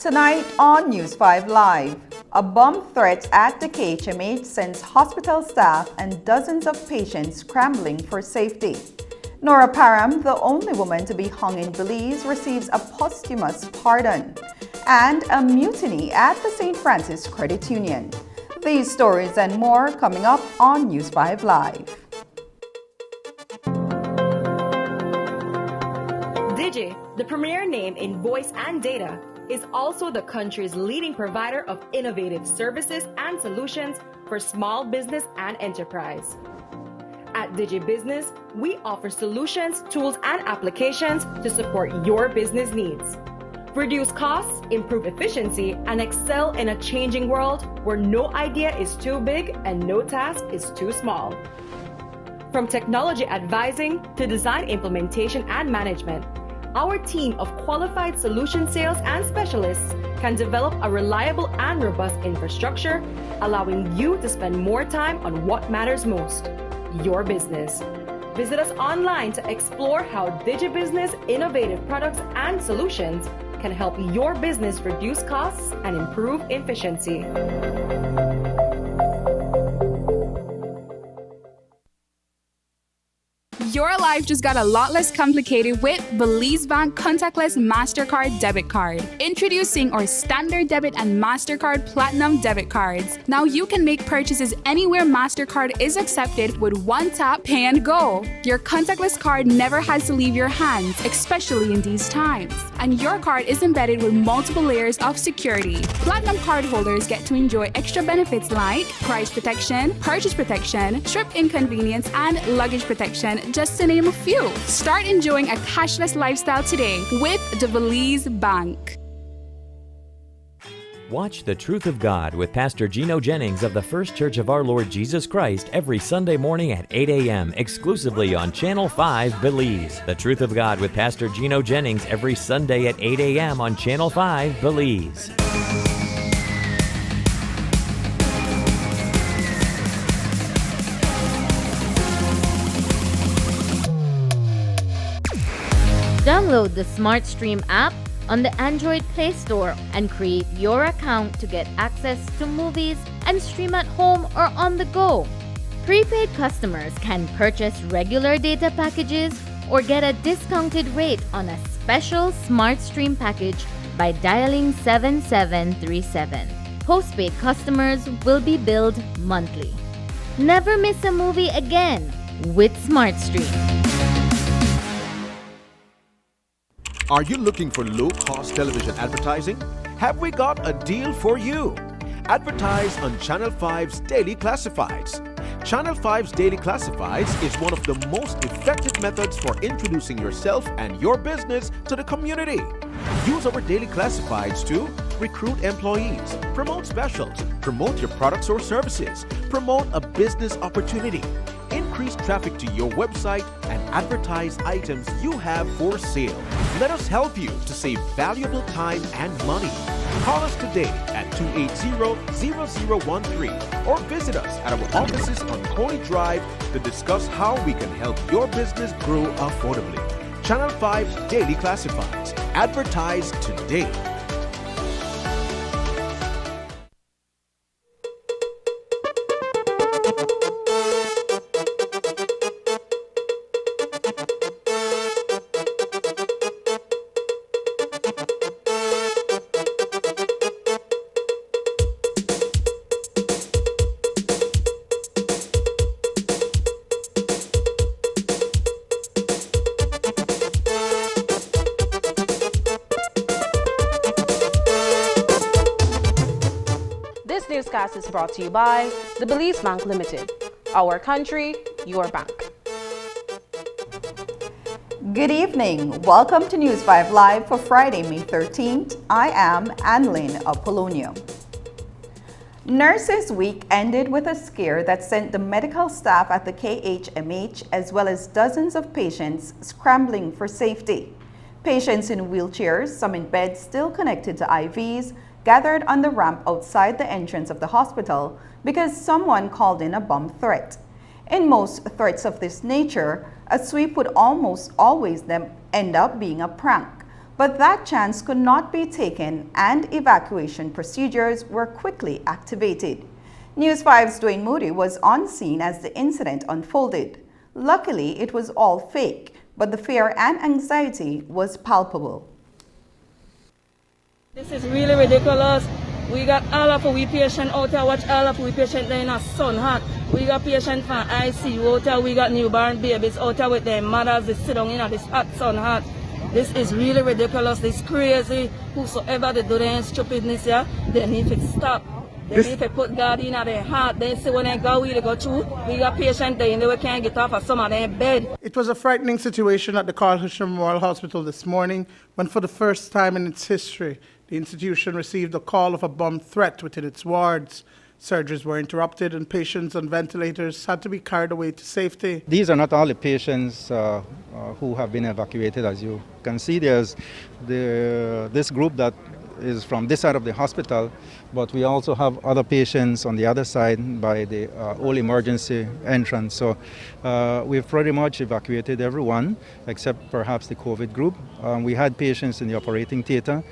Tonight on News 5 Live, a bomb threat at the KHMH sends hospital staff and dozens of patients scrambling for safety. Nora Parham, the only woman to be hung in Belize, receives a posthumous pardon. And a mutiny at the St. Francis Credit Union. These stories and more coming up on News 5 Live. Digi, the premier name in voice and data, is also the country's leading provider of innovative services and solutions for small business and enterprise. At Digi Business, we offer solutions, tools, and applications to support your business needs. Reduce costs, improve efficiency, and excel in a changing world where no idea is too big and no task is too small. From technology advising to design implementation and management, our team of qualified solution sales and specialists can develop a reliable and robust infrastructure, allowing you to spend more time on what matters most, your business. Visit us online to explore how DigiBusiness innovative products and solutions can help your business reduce costs and improve efficiency. Your life just got a lot less complicated with Belize Bank Contactless MasterCard Debit Card. Introducing our Standard Debit and MasterCard Platinum Debit Cards. Now you can make purchases anywhere MasterCard is accepted with one tap, pay and go. Your contactless card never has to leave your hands, especially in these times. And your card is embedded with multiple layers of security. Platinum card holders get to enjoy extra benefits like price protection, purchase protection, trip inconvenience, and luggage protection, just to name a few. Start enjoying a cashless lifestyle today with the Belize Bank. Watch The Truth of God with Pastor Gino Jennings of the First Church of Our Lord Jesus Christ every Sunday morning at 8 a.m. exclusively on Channel 5 Belize. The Truth of God with Pastor Gino Jennings every Sunday at 8 a.m. on Channel 5 Belize. Download the SmartStream app on the Android Play Store and create your account to get access to movies and stream at home or on the go. Prepaid customers can purchase regular data packages or get a discounted rate on a special SmartStream package by dialing 7737. Postpaid customers will be billed monthly. Never miss a movie again with SmartStream. Are you looking for low-cost television advertising? Have we got a deal for you? Advertise on Channel 5's Daily Classifieds. Channel 5's Daily Classifieds is one of the most effective methods for introducing yourself and your business to the community. Use our Daily Classifieds to recruit employees, promote specials, promote your products or services, promote a business opportunity, increase traffic to your website, and advertise items you have for sale. Let us help you to save valuable time and money. Call us today at 280-0013 or visit us at our offices on Coney Drive to discuss how we can help your business grow affordably. Channel 5's Daily Classifieds. Advertise today. This newscast is brought to you by the Belize Bank Limited. Our country, your bank. Good evening. Welcome to News 5 Live for Friday, May 13th. I am Annalyn Apolonio. Nurses Week ended with a scare that sent the medical staff at the KHMH as well as dozens of patients scrambling for safety. Patients in wheelchairs, some in beds still connected to IVs, gathered on the ramp outside the entrance of the hospital because someone called in a bomb threat. In most threats of this nature, a sweep would almost always end up being a prank. But that chance could not be taken and evacuation procedures were quickly activated. News 5's Dwayne Moody was on scene as the incident unfolded. Luckily, it was all fake, but the fear and anxiety was palpable. This is really ridiculous. We got all of we patients out there, watch all of we patients in a sun hot. We got patients from ICU out there, we got newborn babies out there with their mothers, they sit down in this hot sun hot. This is really ridiculous, this is crazy. Whosoever they do their stupidness here, they need to stop. They need to put God in their heart. They say when they go, we go through. We got patients there and they can't get off of some of their bed. It was a frightening situation at the KHMH Memorial Hospital this morning when for the first time in its history, the institution received a call of a bomb threat within its wards. Surgeries were interrupted and patients on ventilators had to be carried away to safety. These are not all the patients who have been evacuated. As you can see, there's this group that is from this side of the hospital, but we also have other patients on the other side by the old emergency entrance. So we've pretty much evacuated everyone except perhaps the COVID group. We had patients in the operating theater.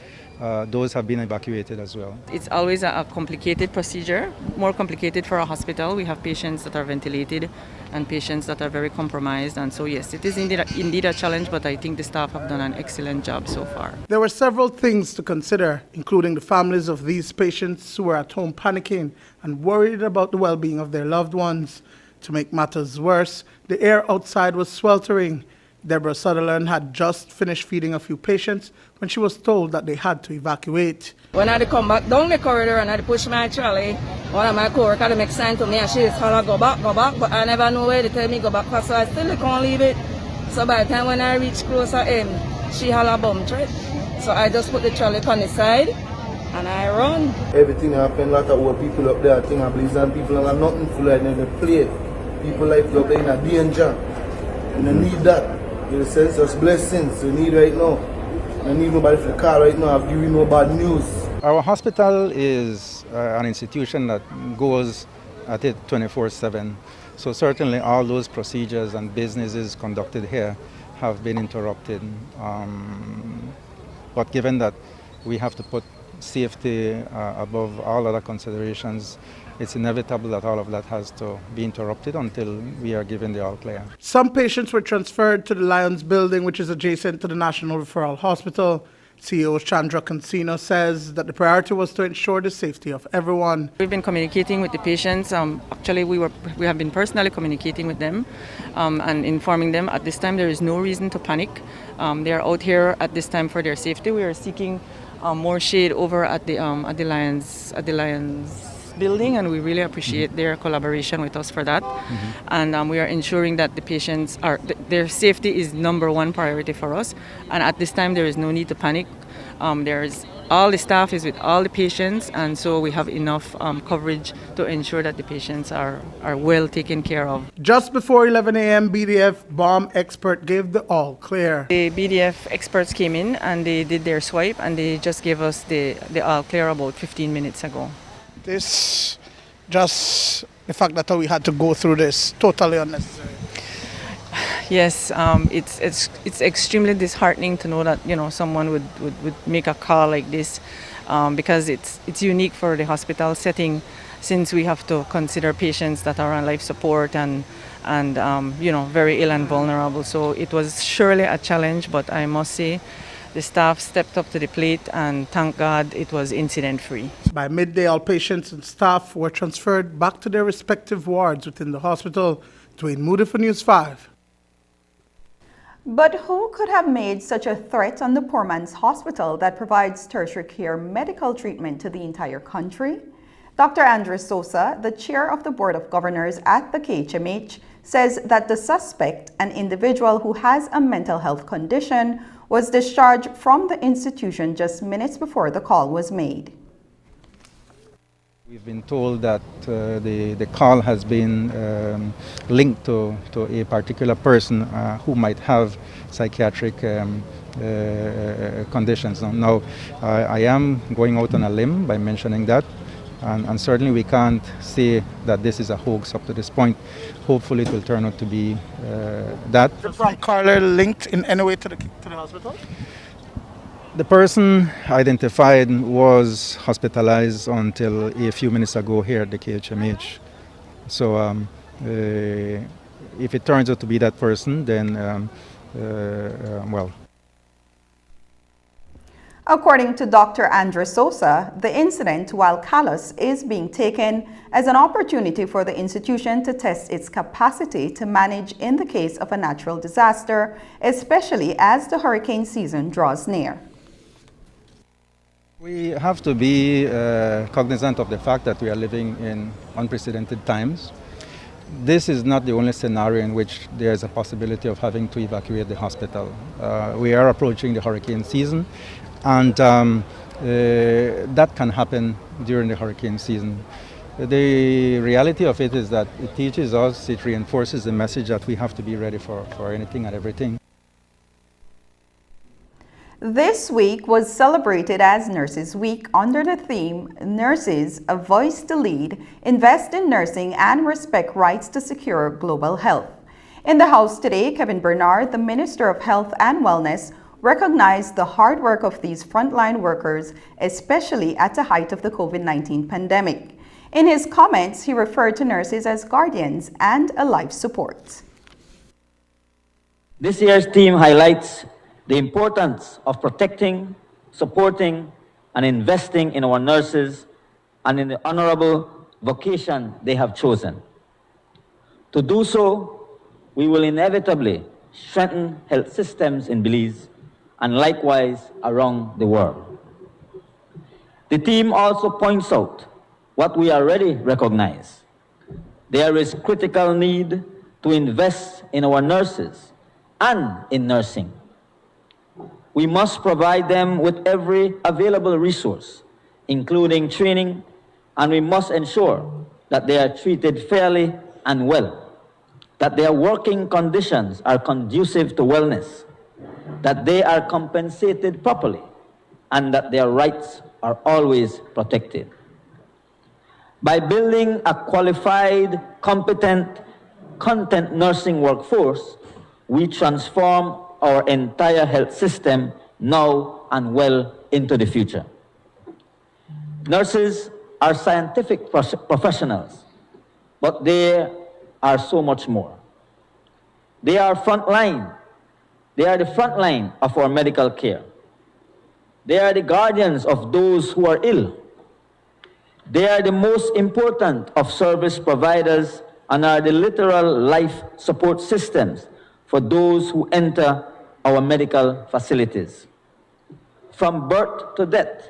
Those have been evacuated as well. It's always a complicated procedure, more complicated for a hospital. We have patients that are ventilated and patients that are very compromised. And so, yes, it is indeed a challenge, but I think the staff have done an excellent job so far. There were several things to consider, including the families of these patients who were at home panicking and worried about the well-being of their loved ones. To make matters worse, the air outside was sweltering. Deborah Sutherland had just finished feeding a few patients when she was told that they had to evacuate. When I come back down the corridor and I push my trolley, one of my co-workers make sign to me and she is holler, go back, but I never know where to tell me go back, so I still can't leave it. So by the time when I reach closer, she holler bomb threat. So I just put the trolley on the side and I run. Everything happened, a lot of old people up there, I think I believe some people have nothing to like in the plate. People like up there in a danger. And they need that. You sense us blessings you need right now. I need nobody for the car right now. I've given you no bad news. Our hospital is an institution that goes at it 24/7. So certainly all those procedures and businesses conducted here have been interrupted. But given that we have to put safety above all other considerations, it's inevitable that all of that has to be interrupted until we are given the all clear. Some patients were transferred to the Lions building, which is adjacent to the National Referral Hospital. CEO Chandra Cancino says that the priority was to ensure the safety of everyone. We've been communicating with the patients. Actually, we have been personally communicating with them and informing them at this time there is no reason to panic. They are out here at this time for their safety. We are seeking more shade over at the Lions this building, and we really appreciate their collaboration with us for that. And we are ensuring that the patients their safety is #1 priority for us. And at this time, there is no need to panic. All the staff is with all the patients, and so we have enough coverage to ensure that the patients are well taken care of. Just before 11 a.m., BDF bomb expert gave the all clear. The BDF experts came in and they did their swipe, and they just gave us the all clear about 15 minutes ago. This, just the fact that we had to go through this, totally unnecessary. Yes, it's extremely disheartening to know that someone would make a call like this, because it's unique for the hospital setting, since we have to consider patients that are on life support and very ill and vulnerable. So it was surely a challenge, but I must say the staff stepped up to the plate, and thank God it was incident-free. By midday, all patients and staff were transferred back to their respective wards within the hospital. Dwayne Moody for News 5. But who could have made such a threat on the poor man's hospital that provides tertiary care medical treatment to the entire country? Dr. Andrew Sosa, the chair of the Board of Governors at the KHMH, says that the suspect, an individual who has a mental health condition, was discharged from the institution just minutes before the call was made. We've been told that the call has been linked to a particular person who might have psychiatric conditions. Now, I am going out on a limb by mentioning that, and certainly we can't say that this is a hoax up to this point. Hopefully it will turn out to be that. From Carla linked in any way to the hospital? The person identified was hospitalized until a few minutes ago here at the KHMH. So if it turns out to be that person, then, well. According to Dr. Andrew Sosa, the incident, while callous, is being taken as an opportunity for the institution to test its capacity to manage in the case of a natural disaster, especially as the hurricane season draws near. We have to be cognizant of the fact that we are living in unprecedented times. This is not the only scenario in which there is a possibility of having to evacuate the hospital. We are approaching the hurricane season, and that can happen during the hurricane season. The reality of it is that it teaches us, it reinforces the message that we have to be ready for anything and everything. This week was celebrated as Nurses Week under the theme, Nurses, a Voice to Lead, Invest in Nursing and Respect Rights to Secure Global Health. In the House today, Kevin Bernard, the Minister of Health and Wellness, recognized the hard work of these frontline workers, especially at the height of the COVID-19 pandemic. In his comments, he referred to nurses as guardians and a life support. This year's theme highlights the importance of protecting, supporting, and investing in our nurses and in the honorable vocation they have chosen. To do so, we will inevitably strengthen health systems in Belize and likewise around the world. The theme also points out what we already recognize. There is critical need to invest in our nurses and in nursing. We must provide them with every available resource, including training, and we must ensure that they are treated fairly and well, that their working conditions are conducive to wellness, that they are compensated properly, and that their rights are always protected. By building a qualified, competent, content nursing workforce, we transform our entire health system now and well into the future. Nurses are scientific professionals, but they are so much more. They are frontline. They are the front line of our medical care. They are the guardians of those who are ill. They are the most important of service providers and are the literal life support systems for those who enter our medical facilities. From birth to death,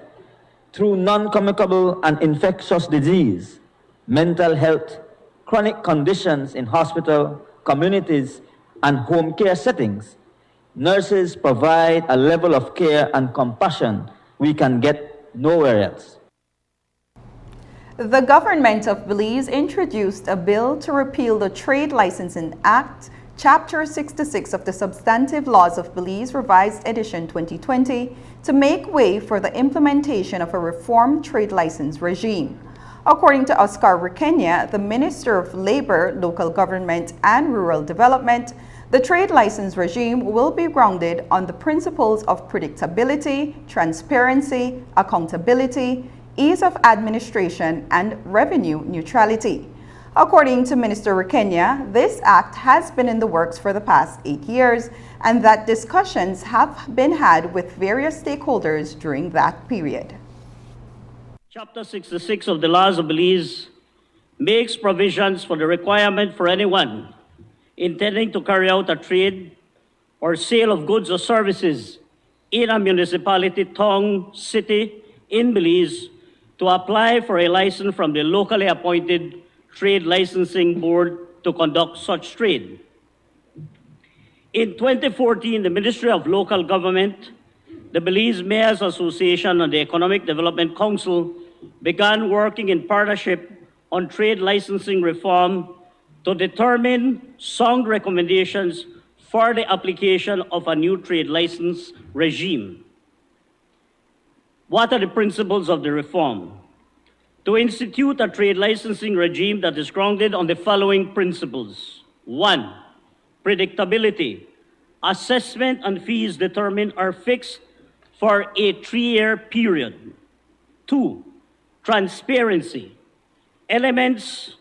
through non-communicable and infectious disease, mental health, chronic conditions in hospital, communities, and home care settings, nurses provide a level of care and compassion we can get nowhere else. The government of Belize introduced a bill to repeal the Trade Licensing Act, Chapter 66 of the Substantive Laws of Belize, Revised Edition 2020, to make way for the implementation of a reformed trade license regime. According to Oscar Requena, the Minister of Labor, Local Government and Rural Development, the trade license regime will be grounded on the principles of predictability, transparency, accountability, ease of administration, and revenue neutrality. According to Minister Requena, this act has been in the works for the past 8 years, and that discussions have been had with various stakeholders during that period. Chapter 66 of the Laws of Belize makes provisions for the requirement for anyone intending to carry out a trade or sale of goods or services in a municipality, town, city in Belize to apply for a license from the locally appointed Trade Licensing Board to conduct such trade. In 2014, the Ministry of Local Government, the Belize Mayors Association, and the Economic Development Council began working in partnership on trade licensing reform to determine sound recommendations for the application of a new trade license regime. What are the principles of the reform? To institute a trade licensing regime that is grounded on the following principles. 1, predictability. Assessment and fees determined are fixed for a 3-year period. 2, transparency. Elements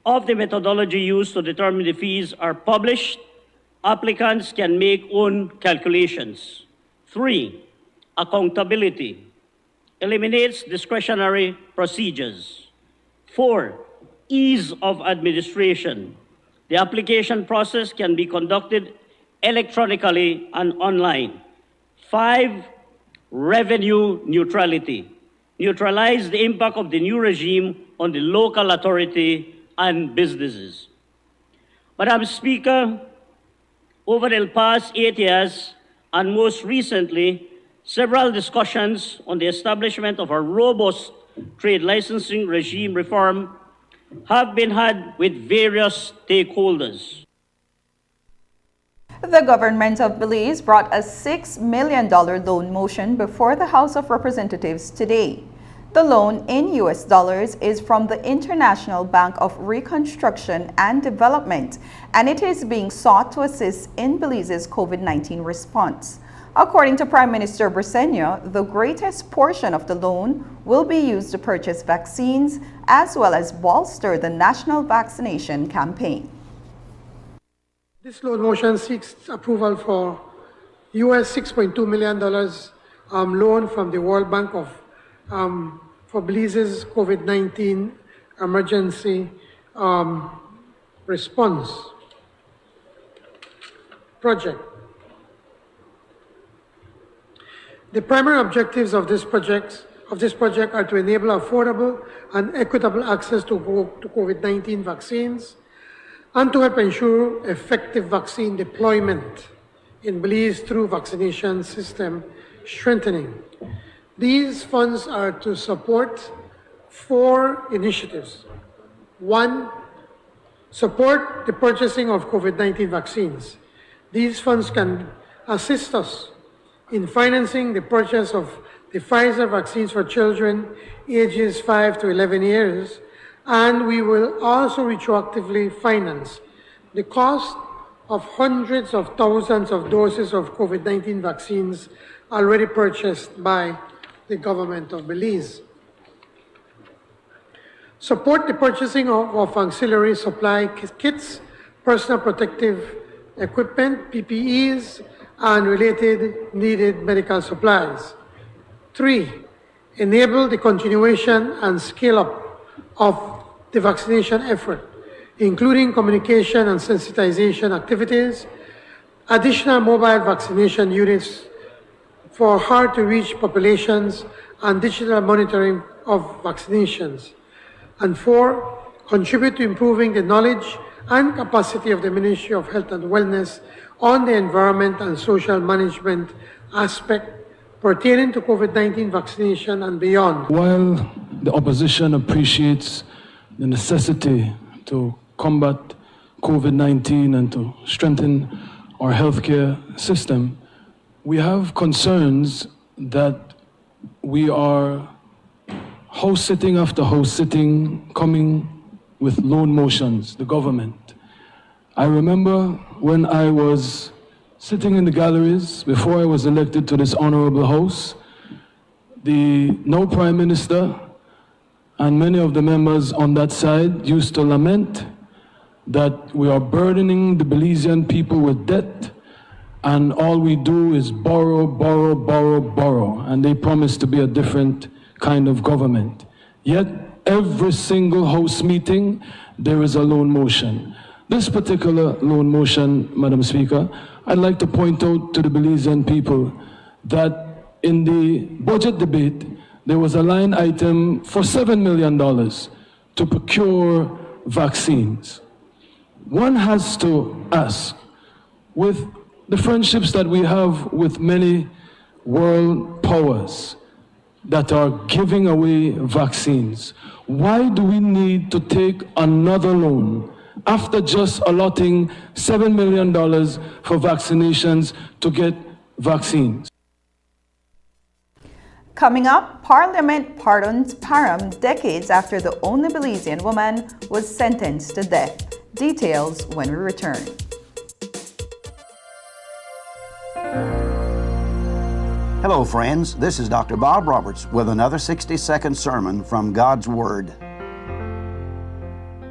of the methodology used to determine the fees are published. Applicants can make own calculations. 3, accountability. Eliminates discretionary procedures. 4, ease of administration. The application process can be conducted electronically and online. 5, revenue neutrality. Neutralize the impact of the new regime on the local authority and businesses. Madam Speaker, over the past 8 years, and most recently, several discussions on the establishment of a robust trade licensing regime reform have been had with various stakeholders. The government of Belize brought a $6 million loan motion before the House of Representatives today. The loan in US dollars is from the International Bank of Reconstruction and Development, and it is being sought to assist in Belize's COVID-19 response. According to Prime Minister Briceño, the greatest portion of the loan will be used to purchase vaccines as well as bolster the national vaccination campaign. This loan motion seeks approval for US $6.2 million loan from the World Bank for Belize's COVID-19 emergency response project. The primary objectives of this project are to enable affordable and equitable access to COVID-19 vaccines and to help ensure effective vaccine deployment in Belize through vaccination system strengthening. These funds are to support 4 initiatives. 1, support the purchasing of COVID-19 vaccines. These funds can assist us in financing the purchase of the Pfizer vaccines for children ages 5 to 11 years, and we will also retroactively finance the cost of hundreds of thousands of doses of COVID-19 vaccines already purchased by the government of Belize. Support the purchasing of auxiliary supply kits, personal protective equipment, PPEs, and related needed medical supplies. 3, enable the continuation and scale-up of the vaccination effort, including communication and sensitization activities, additional mobile vaccination units for hard-to-reach populations, and digital monitoring of vaccinations. And 4, contribute to improving the knowledge and capacity of the Ministry of Health and Wellness on the environment and social management aspect pertaining to COVID-19 vaccination and beyond. While the opposition appreciates the necessity to combat COVID-19 and to strengthen our healthcare system, we have concerns that we are house sitting after house sitting coming with lone motions, the government. I remember when I was sitting in the galleries before I was elected to this honorable house, the now Prime Minister and many of the members on that side used to lament that we are burdening the Belizean people with debt, and all we do is borrow, borrow, borrow, borrow, and they promise to be a different kind of government. Yet, every single house meeting, there is a lone motion. This particular lone motion, Madam Speaker, I'd like to point out to the Belizean people that in the budget debate, there was a line item for $7 million to procure vaccines. One has to ask, with the friendships that we have with many world powers that are giving away vaccines, why do we need to take another loan after just allotting $7 million for vaccinations to get vaccines? Coming up, Parliament pardons Parham decades after the only Belizean woman was sentenced to death. Details when we return. Hello friends, this is Dr. Bob Roberts with another 60-second sermon from God's Word.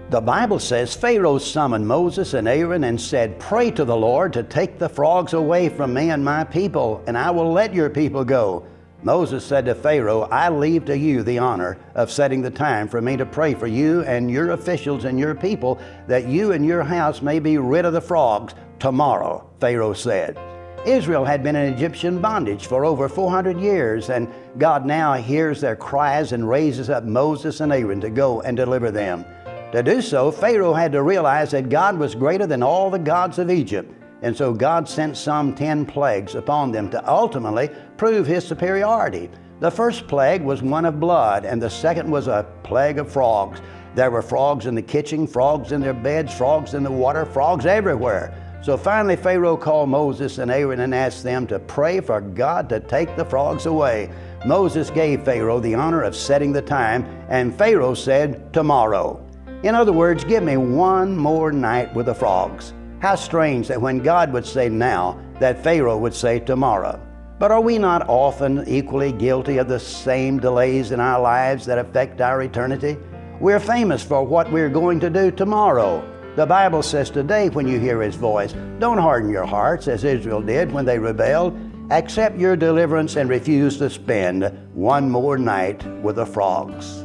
The Bible says Pharaoh summoned Moses and Aaron and said, "Pray to the Lord to take the frogs away from me and my people, and I will let your people go." Moses said to Pharaoh, "I leave to you the honor of setting the time for me to pray for you and your officials and your people, that you and your house may be rid of the frogs tomorrow," Pharaoh said. Israel had been in Egyptian bondage for over 400 years, and God now hears their cries and raises up Moses and Aaron to go and deliver them. To do so, Pharaoh had to realize that God was greater than all the gods of Egypt, and so God sent some 10 plagues upon them to ultimately prove His superiority. The first plague was one of blood, and the second was a plague of frogs. There were frogs in the kitchen, frogs in their beds, frogs in the water, frogs everywhere. So finally Pharaoh called Moses and Aaron and asked them to pray for God to take the frogs away. Moses gave Pharaoh the honor of setting the time, and Pharaoh said, "Tomorrow." In other words, give me one more night with the frogs. How strange that when God would say now, that Pharaoh would say tomorrow. But are we not often equally guilty of the same delays in our lives that affect our eternity? We're famous for what we're going to do tomorrow. The Bible says today, when you hear His voice, don't harden your hearts as Israel did when they rebelled. Accept your deliverance and refuse to spend one more night with the frogs.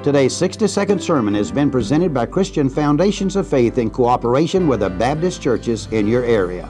Today's 60-second sermon has been presented by Christian Foundations of Faith in cooperation with the Baptist churches in your area.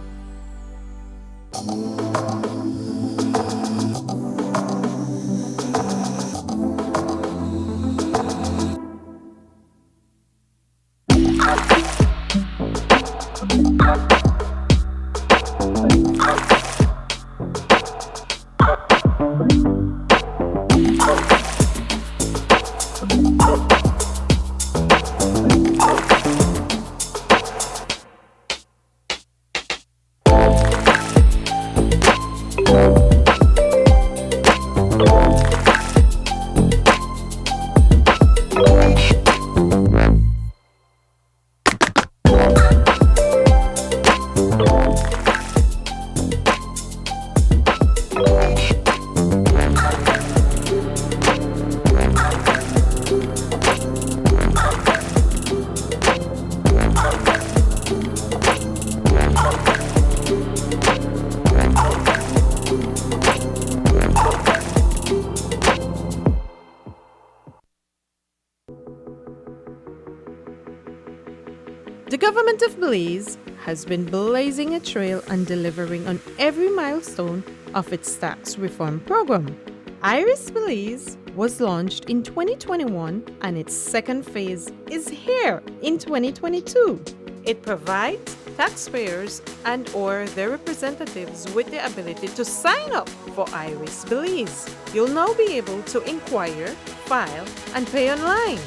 The government of Belize has been blazing a trail and delivering on every milestone of its tax reform program. Iris Belize was launched in 2021 and its second phase is here in 2022. It provides taxpayers and/or their representatives with the ability to sign up for Iris Belize. You'll now be able to inquire, file, and pay online.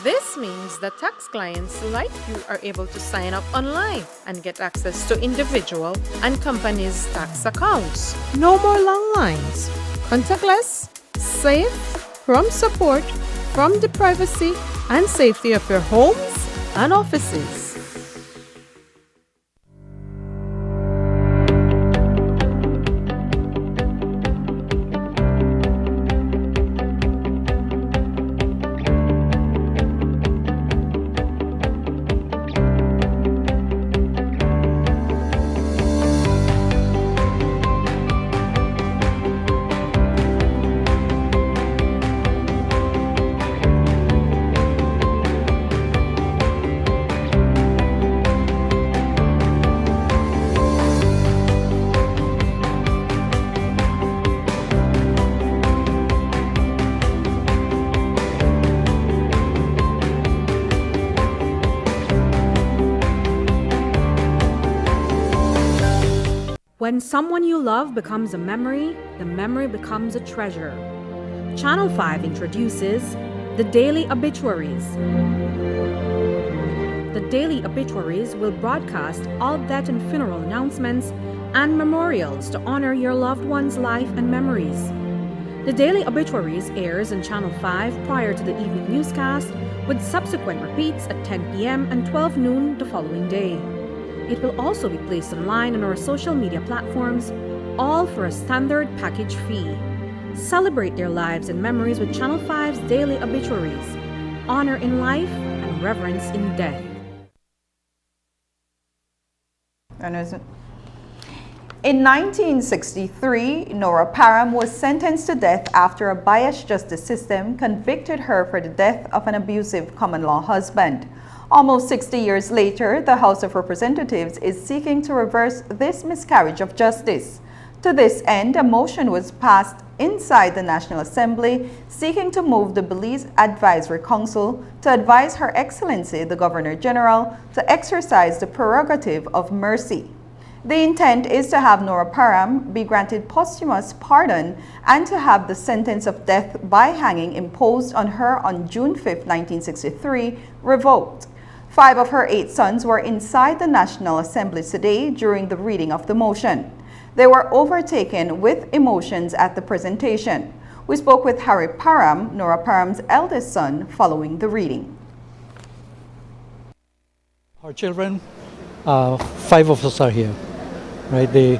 This means that tax clients like you are able to sign up online and get access to individual and companies' tax accounts. No more long lines. Contactless, safe, prompt support from the privacy and safety of your homes and offices. When someone you love becomes a memory, the memory becomes a treasure. Channel 5 introduces the Daily Obituaries. The Daily Obituaries will broadcast all death and funeral announcements and memorials to honor your loved one's life and memories. The Daily Obituaries airs on Channel 5 prior to the evening newscast, with subsequent repeats at 10 p.m. and 12 noon the following day. It will also be placed online on our social media platforms, all for a standard package fee. Celebrate their lives and memories with Channel 5's Daily Obituaries. Honor in life and reverence in death. In 1963, Nora Parham was sentenced to death after a biased justice system convicted her for the death of an abusive common-law husband. Almost 60 years later, the House of Representatives is seeking to reverse this miscarriage of justice. To this end, a motion was passed inside the National Assembly seeking to move the Belize Advisory Council to advise Her Excellency, the Governor General, to exercise the prerogative of mercy. The intent is to have Nora Parham be granted posthumous pardon and to have the sentence of death by hanging imposed on her on June 5, 1963, revoked. 5 of her 8 sons were inside the National Assembly today during the reading of the motion. They were overtaken with emotions at the presentation. We spoke with Harry Parham, Nora Parham's eldest son, following the reading. Our children, 5 of us are here, right?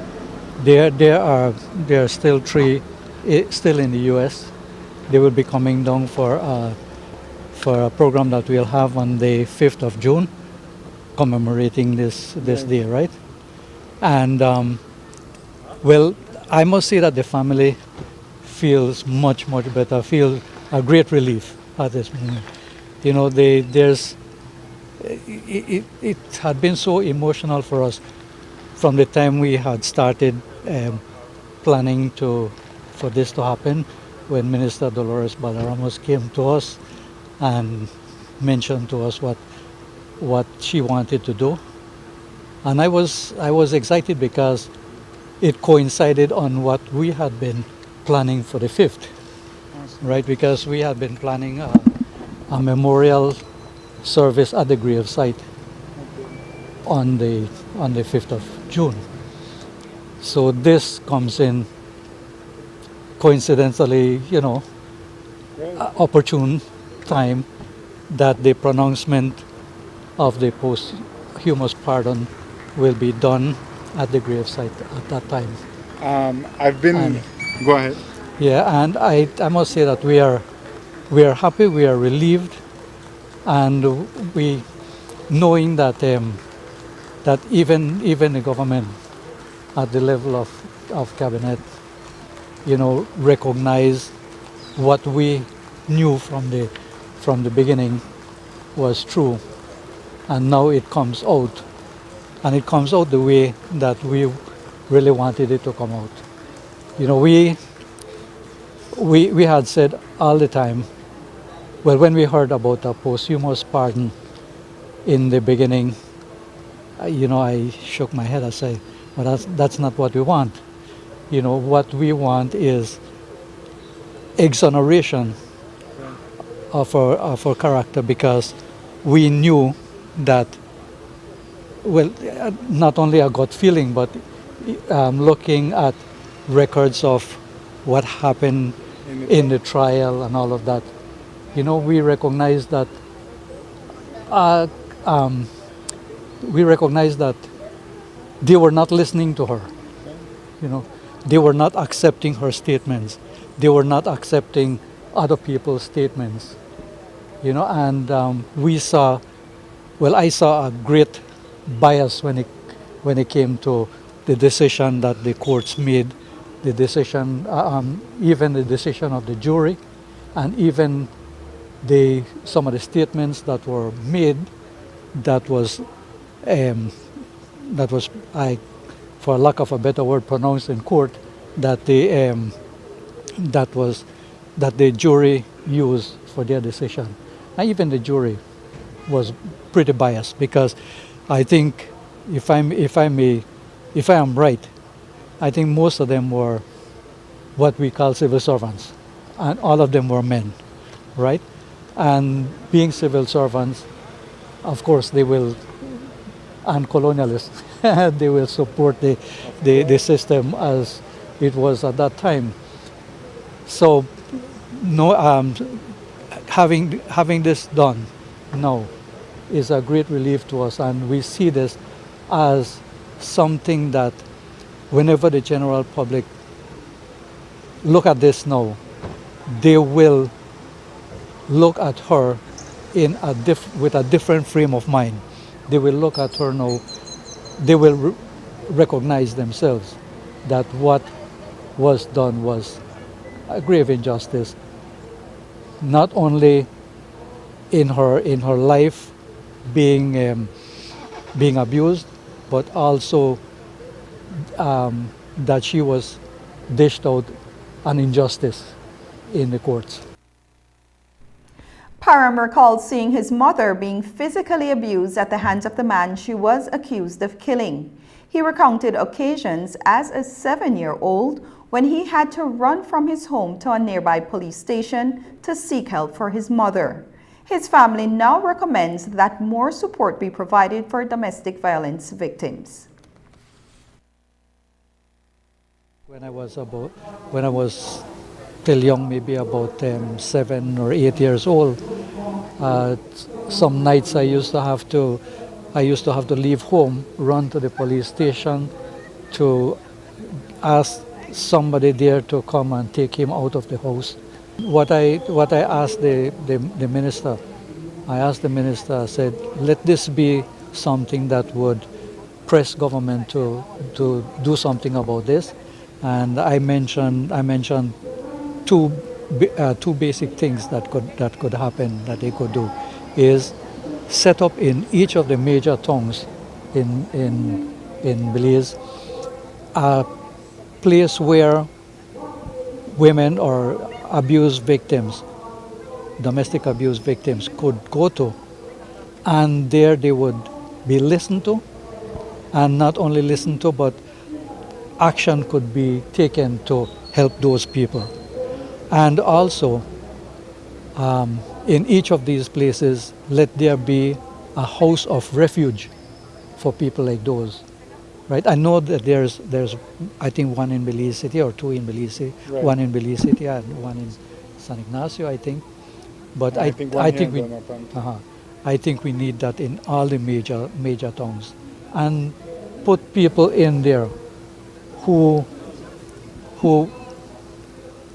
There are still 3 still in the U.S. They will be coming down for a program that we'll have on the 5th of June, commemorating this day, right? And well, I must say that the family feels much better, feel a great relief at this moment. You know, it had been so emotional for us from the time we had started planning for this to happen, when Minister Dolores Ballaramos came to us and mentioned to us what she wanted to do. And I was excited because it coincided on what we had been planning for the 5th, right? Because we had been planning a memorial service at the grave site on the 5th of June. So this comes in coincidentally, you know, opportune time that the pronouncement of the posthumous pardon will be done at the gravesite at that time. Go ahead. Yeah, and I must say that we are happy, we are relieved, and we knowing that that even the government at the level of cabinet, you know, recognize what we knew from the beginning was true, and now it comes out, and it comes out the way that we really wanted it to come out. You know, we had said all the time, well, when we heard about a posthumous pardon in the beginning, you know, I shook my head. I said, well, that's not what we want. You know, what we want is exoneration of our character, because we knew that, well, not only a gut feeling, but looking at records of what happened in the trial and all of that, you know, we recognize that they were not listening to her. You know, they were not accepting her statements. They were not accepting other people's statements. You know, and I saw a great bias when it came to the decision that the courts made, the decision, even the decision of the jury, and even some of the statements that were made. That was, for lack of a better word, pronounced in court, that the jury used for their decision. And even the jury was pretty biased, because I think, if I am right, I think most of them were what we call civil servants, and all of them were men, right? And being civil servants, of course, they will, and colonialists, they will support the system as it was at that time. So, no, having this done now is a great relief to us, and we see this as something that, whenever the general public look at this now, they will look at her with a different frame of mind. They will look at her now, they will recognize themselves that what was done was a grave injustice, not only in her life being abused, but also that she was dished out an injustice in the courts. Parham recalled seeing his mother being physically abused at the hands of the man she was accused of killing. He recounted occasions as a 7-year-old when he had to run from his home to a nearby police station to seek help for his mother. His family now recommends that more support be provided for domestic violence victims. When I was still young, maybe about 7 or 8 years old, some nights I used to have to leave home, run to the police station to ask somebody there to come and take him out of the house. What I asked the minister, I said, let this be something that would press government to do something about this. And I mentioned two basic things that could happen, that they could do, is set up in each of the major towns in Belize a place where women or abuse victims, domestic abuse victims, could go to, and there they would be listened to, and not only listened to, but action could be taken to help those people. And also, in each of these places, let there be a house of refuge for people like those, right? I know that there's I think one in Belize City or two in Belize City, right. One in Belize City and one in San Ignacio, I think. But I think we need that in all the major towns, and put people in there who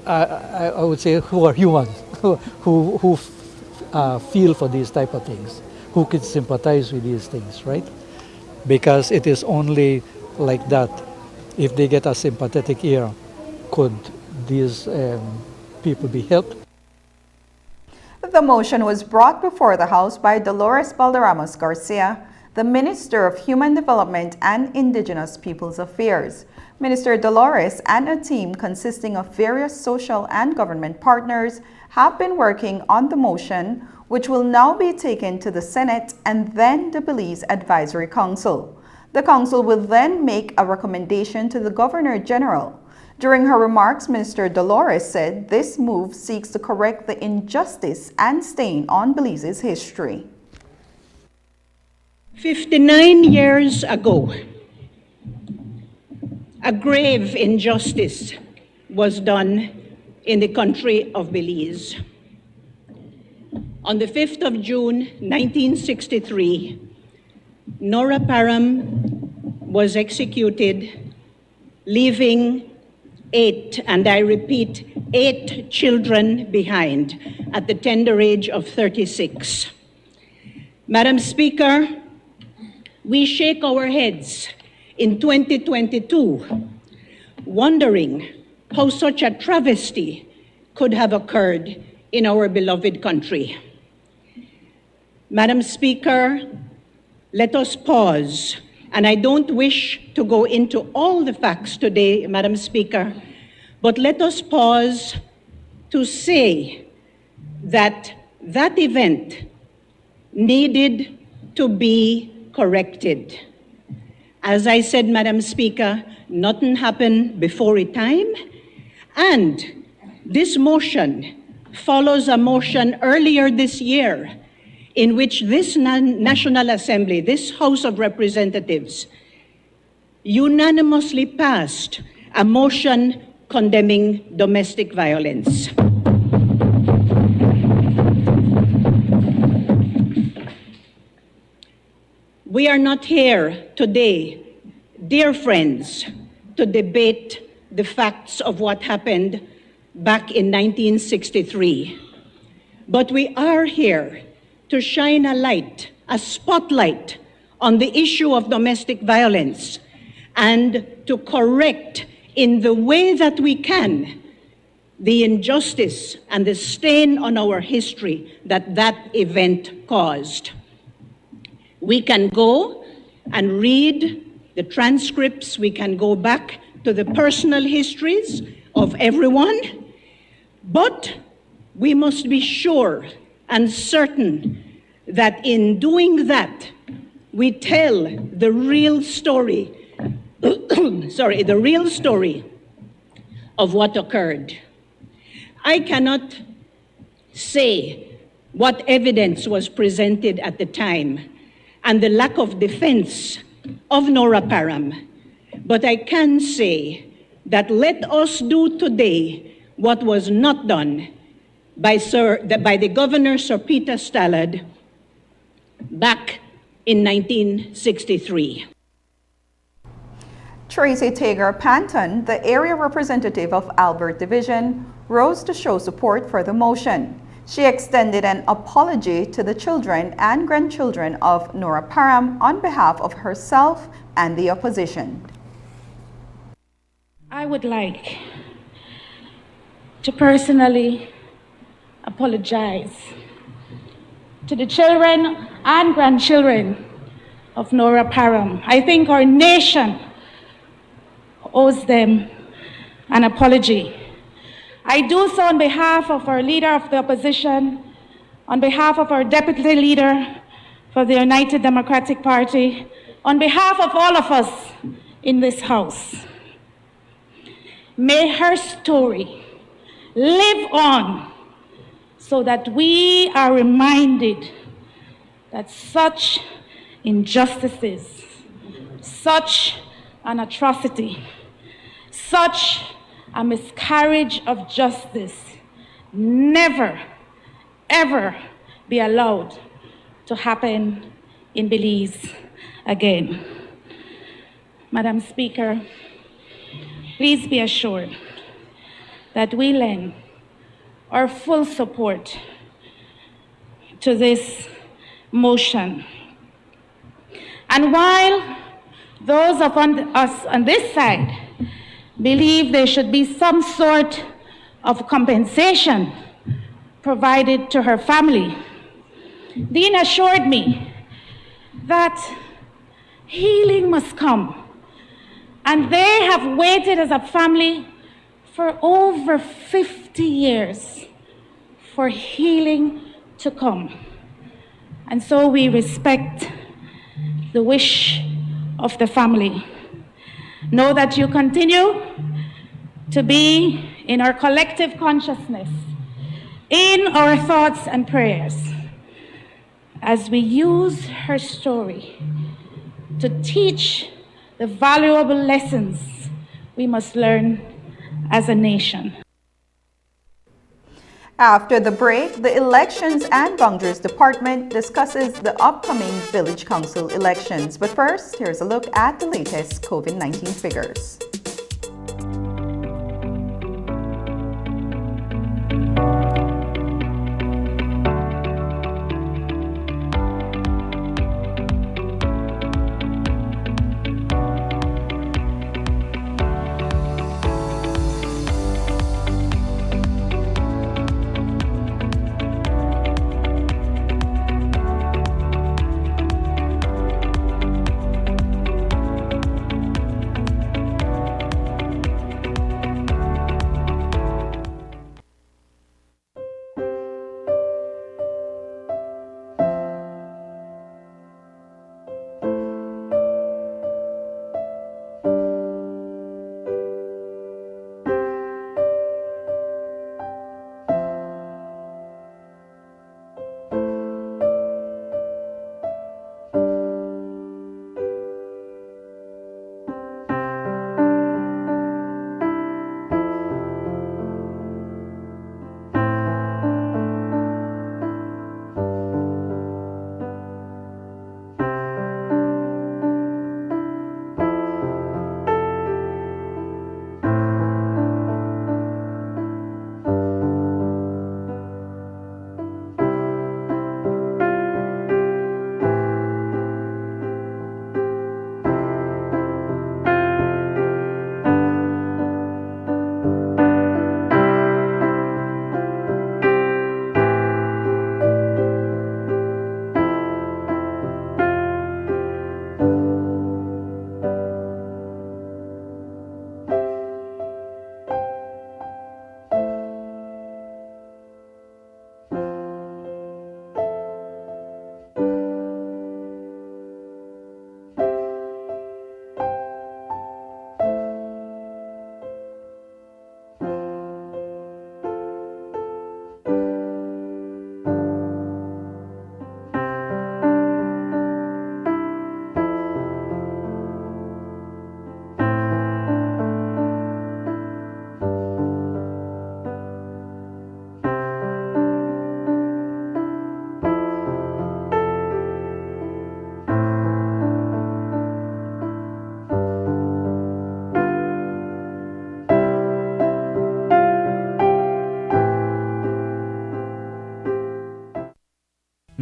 I would say who are human, who feel for these type of things, who could sympathize with these things, right? Because it is only like that, if they get a sympathetic ear, could these people be helped. The motion was brought before the House by Dolores Balderramos Garcia. the Minister of Human Development and Indigenous Peoples Affairs. Minister Dolores and a team consisting of various social and government partners have been working on the motion, which will now be taken to the Senate and then the Belize Advisory Council. The Council will then make a recommendation to the Governor General. During her remarks, Minister Dolores said this move seeks to correct the injustice and stain on Belize's history. 59 years ago, a grave injustice was done in the country of Belize. On the 5th of June, 1963, Nora Parham was executed, leaving 8, and I repeat, 8 children behind at the tender age of 36. Madam Speaker, we shake our heads in 2022, wondering how such a travesty could have occurred in our beloved country. Madam Speaker, let us pause, and I don't wish to go into all the facts today, Madam Speaker, but let us pause to say that that event needed to be corrected. As I said, Madam Speaker, nothing happened before a time, and this motion follows a motion earlier this year in which this National Assembly, this House of Representatives, unanimously passed a motion condemning domestic violence. We are not here today, dear friends, to debate the facts of what happened back in 1963. But we are here to shine a light, a spotlight on the issue of domestic violence and to correct in the way that we can the injustice and the stain on our history that that event caused. We can go and read the transcripts, we can go back to the personal histories of everyone, but we must be sure and certain that in doing that, we tell the real story, the real story of what occurred. I cannot say what evidence was presented at the time and the lack of defense of Nora Parham, but I can say that let us do today what was not done by the Governor Sir Peter Stallard back in 1963. Tracy Tager Panton, the area representative of Albert Division, rose to show support for the motion. She extended an apology to the children and grandchildren of Nora Parham on behalf of herself and the opposition. I would like to personally apologize to the children and grandchildren of Nora Parham. I think our nation owes them an apology. I do so on behalf of our leader of the opposition, on behalf of our deputy leader for the United Democratic Party, on behalf of all of us in this house. May her story live on so that we are reminded that such injustices, such an atrocity, such a miscarriage of justice never, ever be allowed to happen in Belize again. Madam Speaker, please be assured that we lend our full support to this motion. And while those of us on this side believe there should be some sort of compensation provided to her family, Dean assured me that healing must come. And they have waited as a family for over 50 years for healing to come. And so we respect the wish of the family. Know that you continue to be in our collective consciousness, in our thoughts and prayers, as we use her story to teach the valuable lessons we must learn as a nation. After the break, the Elections and Boundaries Department discusses the upcoming Village Council elections. But first, here's a look at the latest COVID-19 figures.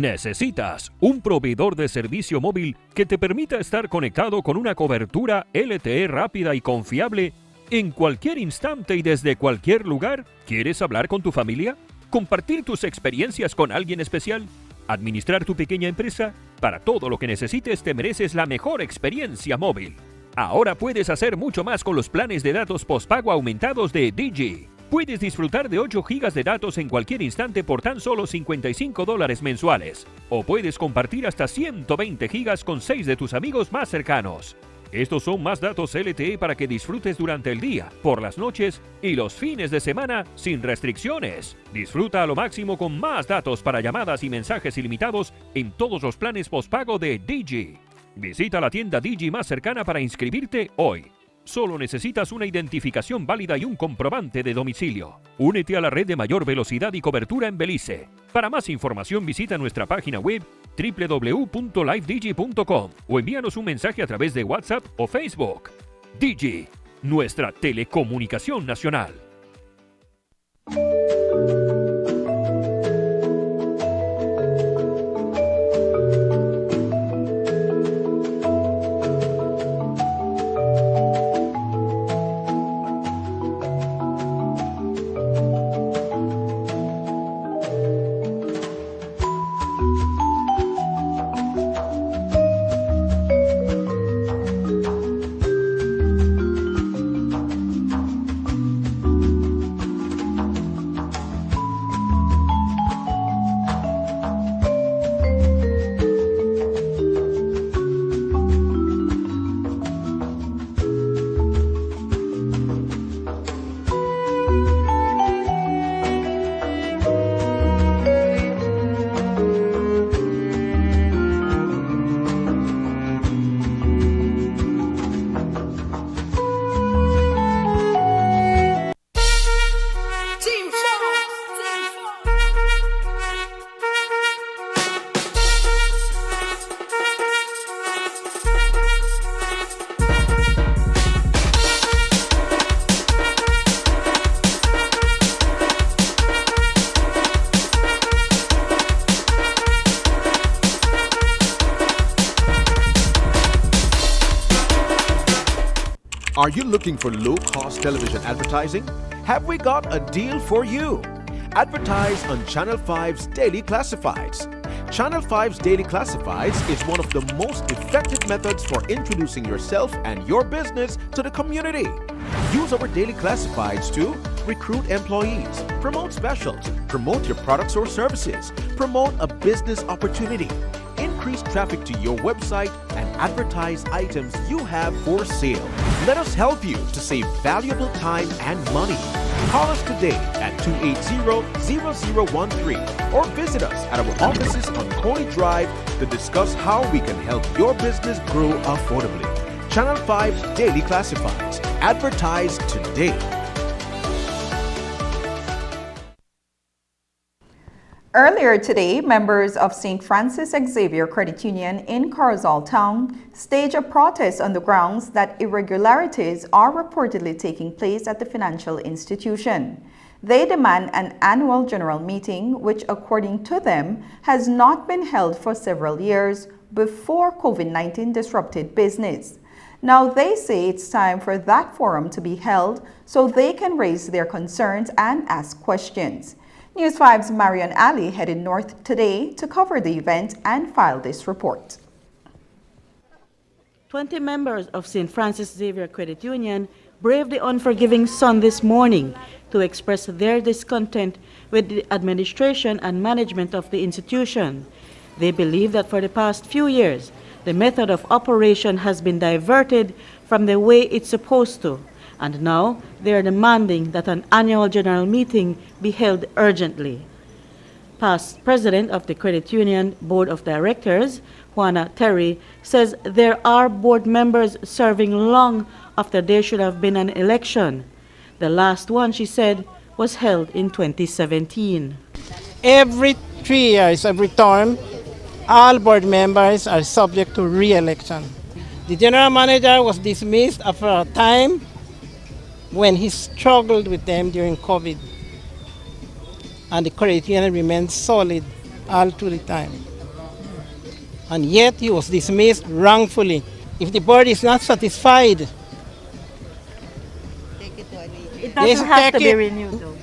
¿Necesitas un proveedor de servicio móvil que te permita estar conectado con una cobertura LTE rápida y confiable en cualquier instante y desde cualquier lugar? ¿Quieres hablar con tu familia? ¿Compartir tus experiencias con alguien especial? ¿Administrar tu pequeña empresa? Para todo lo que necesites te mereces la mejor experiencia móvil. Ahora puedes hacer mucho más con los planes de datos postpago aumentados de Digi. Puedes disfrutar de 8 GB de datos en cualquier instante por tan solo $55 mensuales. O puedes compartir hasta 120 GB con 6 de tus amigos más cercanos. Estos son más datos LTE para que disfrutes durante el día, por las noches y los fines de semana sin restricciones. Disfruta a lo máximo con más datos para llamadas y mensajes ilimitados en todos los planes postpago de Digi. Visita la tienda Digi más cercana para inscribirte hoy. Solo necesitas una identificación válida y un comprobante de domicilio. Únete a la red de mayor velocidad y cobertura en Belice. Para más información visita nuestra página web www.livedigi.com o envíanos un mensaje a través de WhatsApp o Facebook. Digi, nuestra telecomunicación nacional. Are you looking for low-cost television advertising? Have we got a deal for you? Advertise on Channel 5's Daily Classifieds. Channel 5's Daily Classifieds is one of the most effective methods for introducing yourself and your business to the community. Use our Daily Classifieds to recruit employees, promote specials, promote your products or services, promote a business opportunity, increase traffic to your website, and advertise items you have for sale. Let us help you to save valuable time and money. Call us today at 280-0013 or visit us at our offices on Coney Drive to discuss how we can help your business grow affordably. Channel 5 Daily Classifieds. Advertise today. Earlier today, members of St. Francis Xavier Credit Union in Corozal Town staged a protest on the grounds that irregularities are reportedly taking place at the financial institution. They demand an annual general meeting, which according to them has not been held for several years before COVID-19 disrupted business. Now they say it's time for that forum to be held so they can raise their concerns and ask questions. News 5's Marion Ali headed north today to cover the event and file this report. 20 members of St. Francis Xavier Credit Union braved the unforgiving sun this morning to express their discontent with the administration and management of the institution. They believe that for the past few years, the method of operation has been diverted from the way it's supposed to, and now they are demanding that an annual general meeting be held urgently. Past president of the Credit Union Board of Directors, Juana Terry, says there are board members serving long after there should have been an election. The last one, she said, was held in 2017. Every 3 years, every term, all board members are subject to re-election. The general manager was dismissed after a time when he struggled with them during COVID. And the credit union remained solid all through the time. And yet he was dismissed wrongfully. If the board is not satisfied, it doesn't have to be renewed though.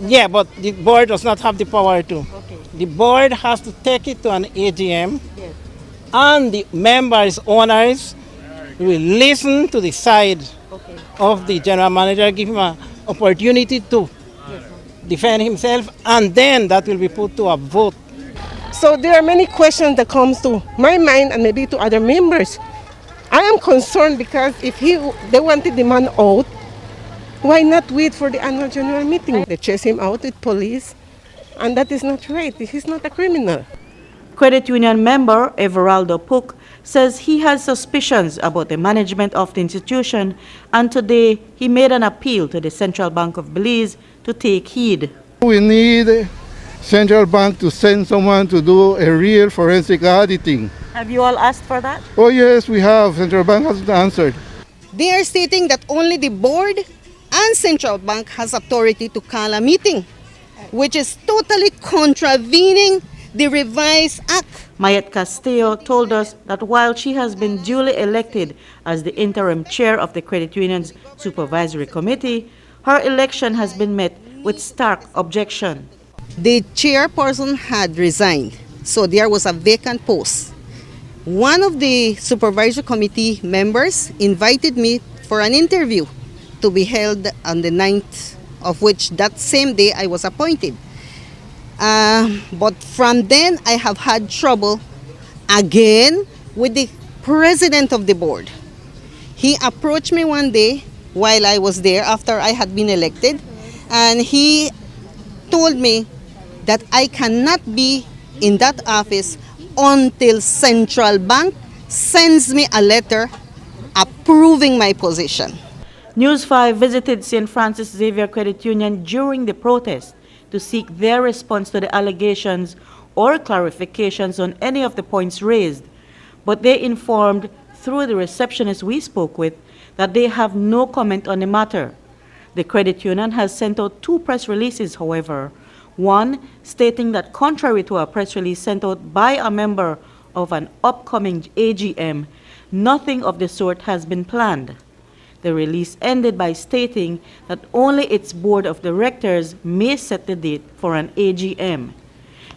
Yeah, but the board does not have the power to. Okay. The board has to take it to an AGM, yes, and the members, owners, will listen to the side of the general manager, give him an opportunity to defend himself, and then that will be put to a vote. So there are many questions that comes to my mind and maybe to other members. I am concerned because if they wanted the man out, why not wait for the annual general meeting? They chase him out with police, and that is not right. He's not a criminal. Credit Union member Everaldo Puck says he has suspicions about the management of the institution, and today he made an appeal to the Central Bank of Belize to take heed. We need Central Bank to send someone to do a real forensic auditing. Have you all asked for that? Oh yes, we have. Central Bank hasn't answered. They are stating that only the board and Central Bank has authority to call a meeting, which is totally contravening the revised act. Mayet Castillo told us that while she has been duly elected as the interim chair of the Credit Union's Supervisory Committee, her election has been met with stark objection. The chairperson had resigned, so there was a vacant post. One of the Supervisory Committee members invited me for an interview to be held on the 9th, of which that same day I was appointed. But from then, I have had trouble again with the president of the board. He approached me one day while I was there after I had been elected, and he told me that I cannot be in that office until Central Bank sends me a letter approving my position. News 5 visited St. Francis Xavier Credit Union during the protest to seek their response to the allegations or clarifications on any of the points raised, but they informed through the receptionist we spoke with that they have no comment on the matter. The credit union has sent out 2 press releases, however, one stating that contrary to a press release sent out by a member of an upcoming AGM, nothing of the sort has been planned. The release ended by stating that only its board of directors may set the date for an AGM.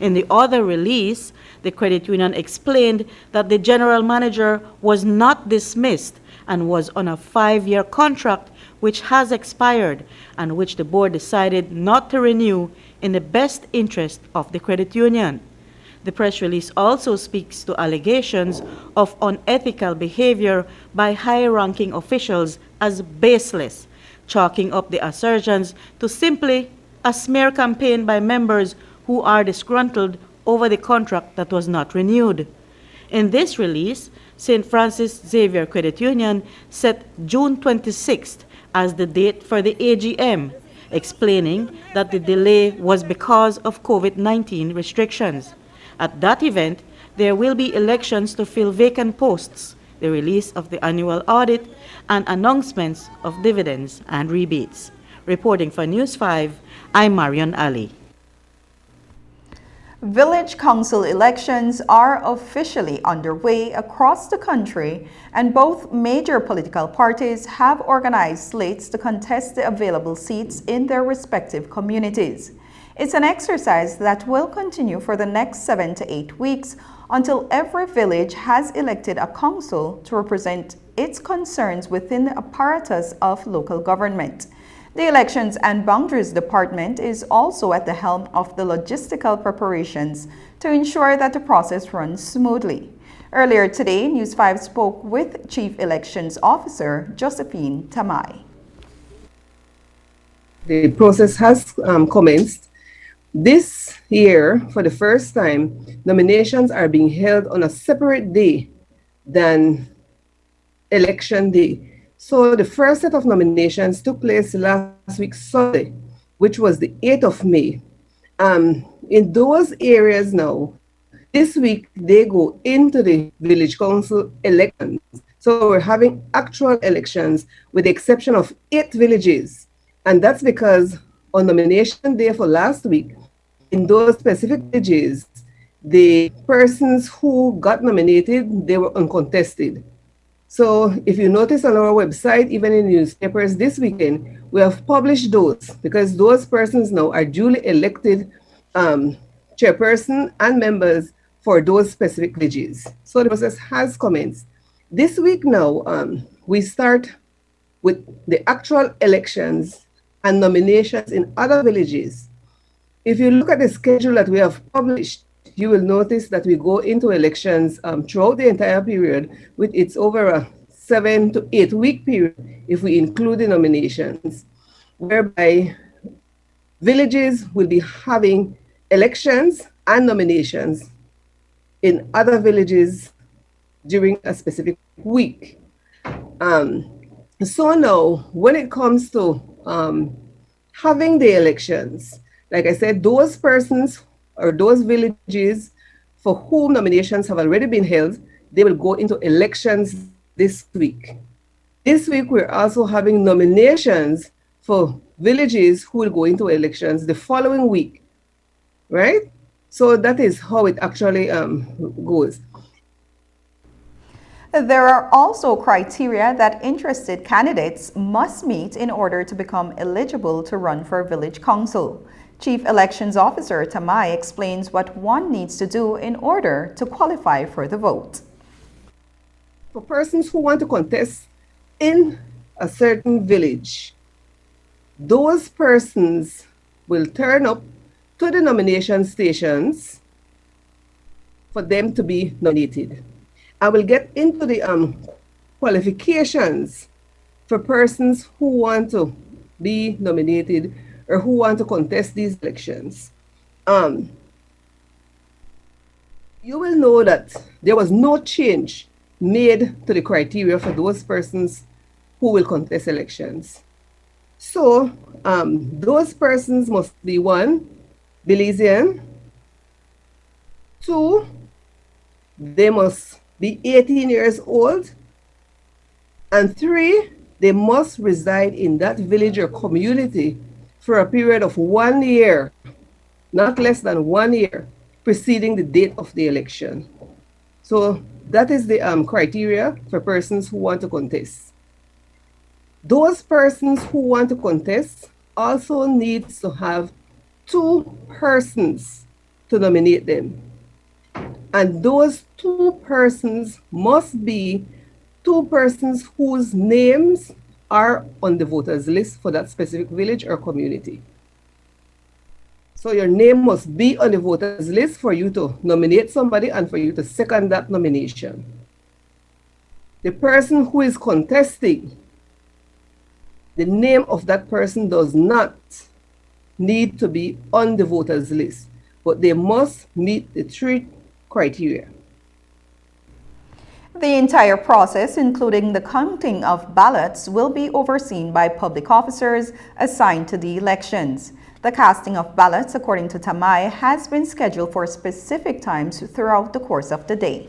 In the other release, the credit union explained that the general manager was not dismissed and was on a 5-year contract which has expired and which the board decided not to renew in the best interest of the credit union. The press release also speaks to allegations of unethical behavior by high-ranking officials as baseless, chalking up the assertions to simply a smear campaign by members who are disgruntled over the contract that was not renewed. In this release, St. Francis Xavier Credit Union set June 26th as the date for the AGM, explaining that the delay was because of COVID-19 restrictions. At that event, there will be elections to fill vacant posts, the release of the annual audit, and announcements of dividends and rebates. Reporting for News 5, I'm Marion Ali. Village council elections are officially underway across the country, and both major political parties have organized slates to contest the available seats in their respective communities. It's an exercise that will continue for the next 7 to 8 weeks until every village has elected a council to represent its concerns within the apparatus of local government. The Elections and Boundaries Department is also at the helm of the logistical preparations to ensure that the process runs smoothly. Earlier today, News 5 spoke with Chief Elections Officer Josephine Tamai. The process has commenced. This year, for the first time, nominations are being held on a separate day than Election Day. So the first set of nominations took place last week Sunday, which was the 8th of May. In those areas now, this week they go into the village council elections. So we're having actual elections with the exception of 8 villages. And that's because on nomination day for last week, in those specific villages, the persons who got nominated, they were uncontested. So if you notice on our website, even in newspapers this weekend, we have published those because those persons now are duly elected chairperson and members for those specific villages. So the process has commenced. This week now, we start with the actual elections and nominations in other villages. If you look at the schedule that we have published, you will notice that we go into elections throughout the entire period, with it's over a 7 to 8 week period if we include the nominations, whereby villages will be having elections and nominations in other villages during a specific week. So now, when it comes to having the elections, like I said, those persons or those villages for whom nominations have already been held, they will go into elections this week. This week, we're also having nominations for villages who will go into elections the following week, right? So that is how it actually goes. There are also criteria that interested candidates must meet in order to become eligible to run for village council. Chief Elections Officer Tamai explains what one needs to do in order to qualify for the vote. For persons who want to contest in a certain village, those persons will turn up to the nomination stations for them to be nominated. I will get into the qualifications for persons who want to be nominated or who want to contest these elections. You will know that there was no change made to the criteria for those persons who will contest elections. So those persons must be 1, Belizean, 2, they must be 18 years old, and 3, they must reside in that village or community for a period of 1 year, not less than 1 year, preceding the date of the election. So that is the criteria for persons who want to contest. Those persons who want to contest also needs to have 2 persons to nominate them. And those 2 persons must be 2 persons whose names are on the voters list for that specific village or community. So your name must be on the voters list for you to nominate somebody and for you to second that nomination. The person who is contesting, the name of that person does not need to be on the voters list, but they must meet the 3 criteria. The entire process, including the counting of ballots, will be overseen by public officers assigned to the elections. The casting of ballots, according to Tamai, has been scheduled for specific times throughout the course of the day.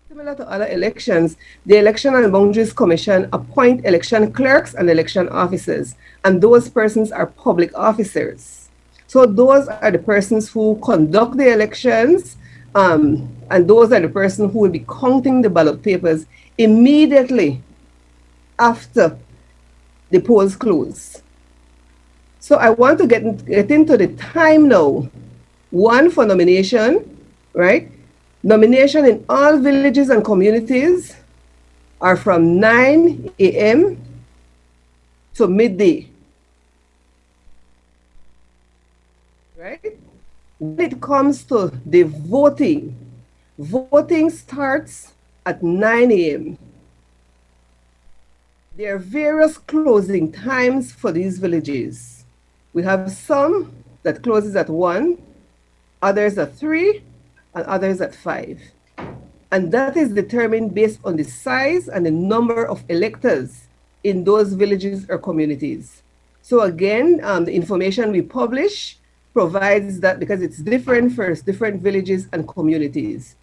Similar to other elections, the Election and Boundaries Commission appoint election clerks and election officers, and those persons are public officers. So those are the persons who conduct the elections, and those are the persons who will be counting the ballot papers immediately after the polls close. So I want to get into the time now. 1 for nomination, right? Nomination in all villages and communities are from 9 a.m. to midday. Right? When it comes to the voting, voting starts at 9 a.m. There are various closing times for these villages. We have some that closes at 1, others at 3, and others at 5. And that is determined based on the size and the number of electors in those villages or communities. So again, the information we publish provides that because it's different for different villages and communities.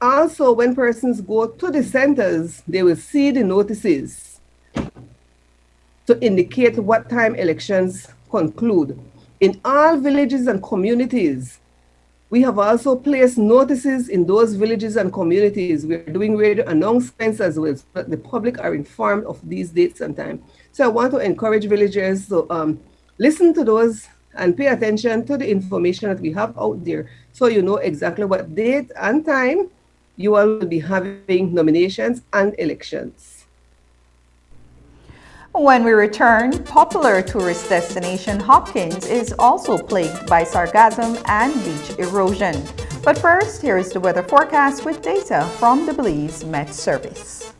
Also, when persons go to the centers, they will see the notices to indicate what time elections conclude. In all villages and communities, we have also placed notices in those villages and communities. We're doing radio announcements as well, so that the public are informed of these dates and time. So I want to encourage villagers to listen to those and pay attention to the information that we have out there, so you know exactly what date and time you all will be having nominations and elections. When we return, popular tourist destination Hopkins is also plagued by sargassum and beach erosion. But first, here is the weather forecast with data from the Belize Met Service.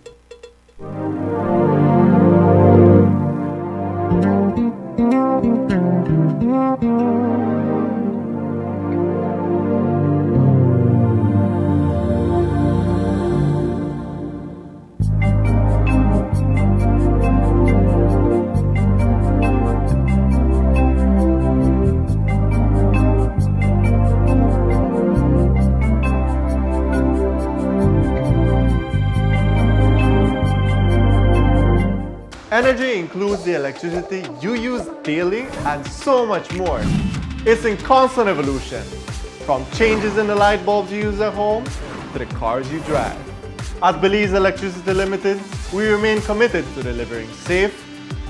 Energy includes the electricity you use daily and so much more. It's in constant evolution, from changes in the light bulbs you use at home to the cars you drive. At Belize Electricity Limited, we remain committed to delivering safe,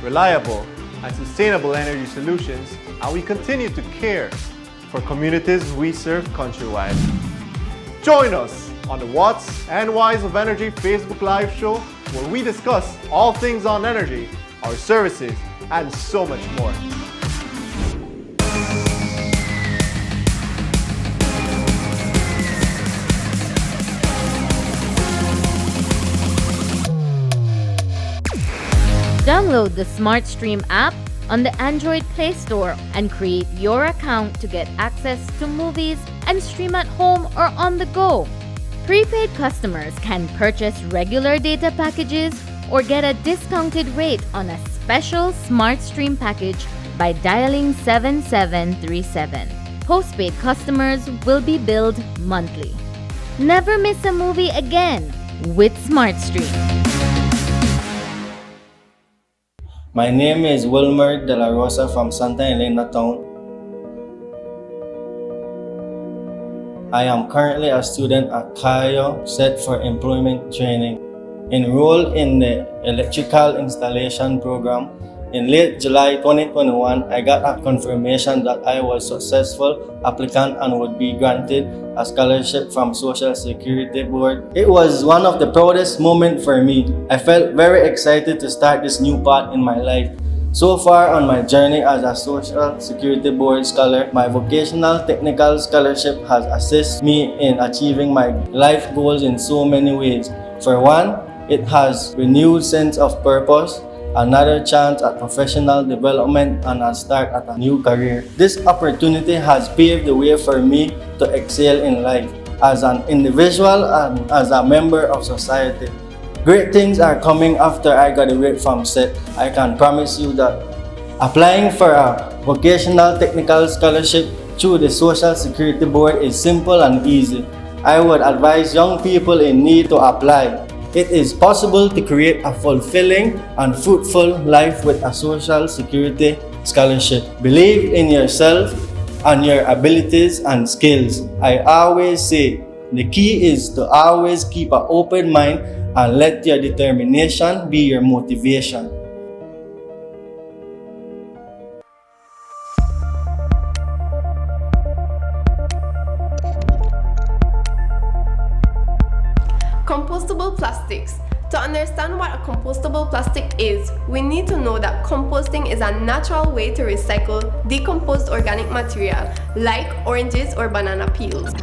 reliable, and sustainable energy solutions, and we continue to care for communities we serve countrywide. Join us on the What's and Why's of Energy Facebook Live show, where we discuss all things on energy, our services, and so much more. Download the SmartStream app on the Android Play Store and create your account to get access to movies and stream at home or on the go. Prepaid customers can purchase regular data packages or get a discounted rate on a special SmartStream package by dialing 7737. Postpaid customers will be billed monthly. Never miss a movie again with SmartStream. My name is Wilmer De La Rosa from Santa Elena Town. I am currently a student at Cayo, set for employment training. enrolled in the electrical installation program. In late July 2021, I got a confirmation that I was a successful applicant and would be granted a scholarship from Social Security Board. It was one of the proudest moments for me. I felt very excited to start this new path in my life. So far on my journey as a Social Security Board scholar, my vocational technical scholarship has assisted me in achieving my life goals in so many ways. For one, it has renewed sense of purpose, another chance at professional development, and a start at a new career. This opportunity has paved the way for me to excel in life as an individual and as a member of society. Great things are coming after I graduate from SET. I can promise you that. Applying for a vocational technical scholarship through the Social Security Board is simple and easy. I would advise young people in need to apply. It is possible to create a fulfilling and fruitful life with a Social Security scholarship. Believe in yourself and your abilities and skills. I always say the key is to always keep an open mind and let your determination be your motivation. Compostable plastics. To understand what a compostable plastic is, we need to know that composting is a natural way to recycle decomposed organic material like oranges or banana peels.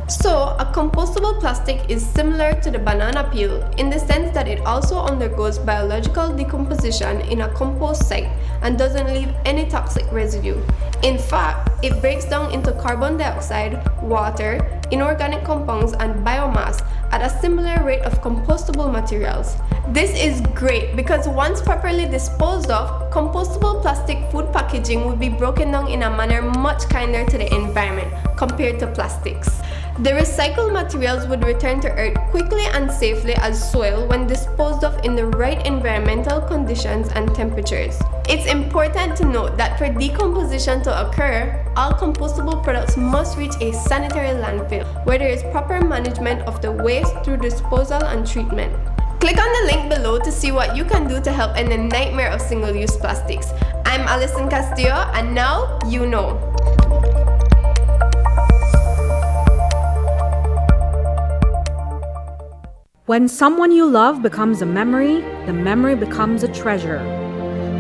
So, a compostable plastic is similar to the banana peel in the sense that it also undergoes biological decomposition in a compost site and doesn't leave any toxic residue. In fact, it breaks down into carbon dioxide, water, inorganic compounds, and biomass at a similar rate of compostable materials. This is great because once properly disposed of, compostable plastic food packaging will be broken down in a manner much kinder to the environment compared to plastics. The recycled materials would return to Earth quickly and safely as soil when disposed of in the right environmental conditions and temperatures. It's important to note that for decomposition to occur, all compostable products must reach a sanitary landfill, where there is proper management of the waste through disposal and treatment. Click on the link below to see what you can do to help end the nightmare of single-use plastics. I'm Alison Castillo, and now you know. When someone you love becomes a memory, the memory becomes a treasure.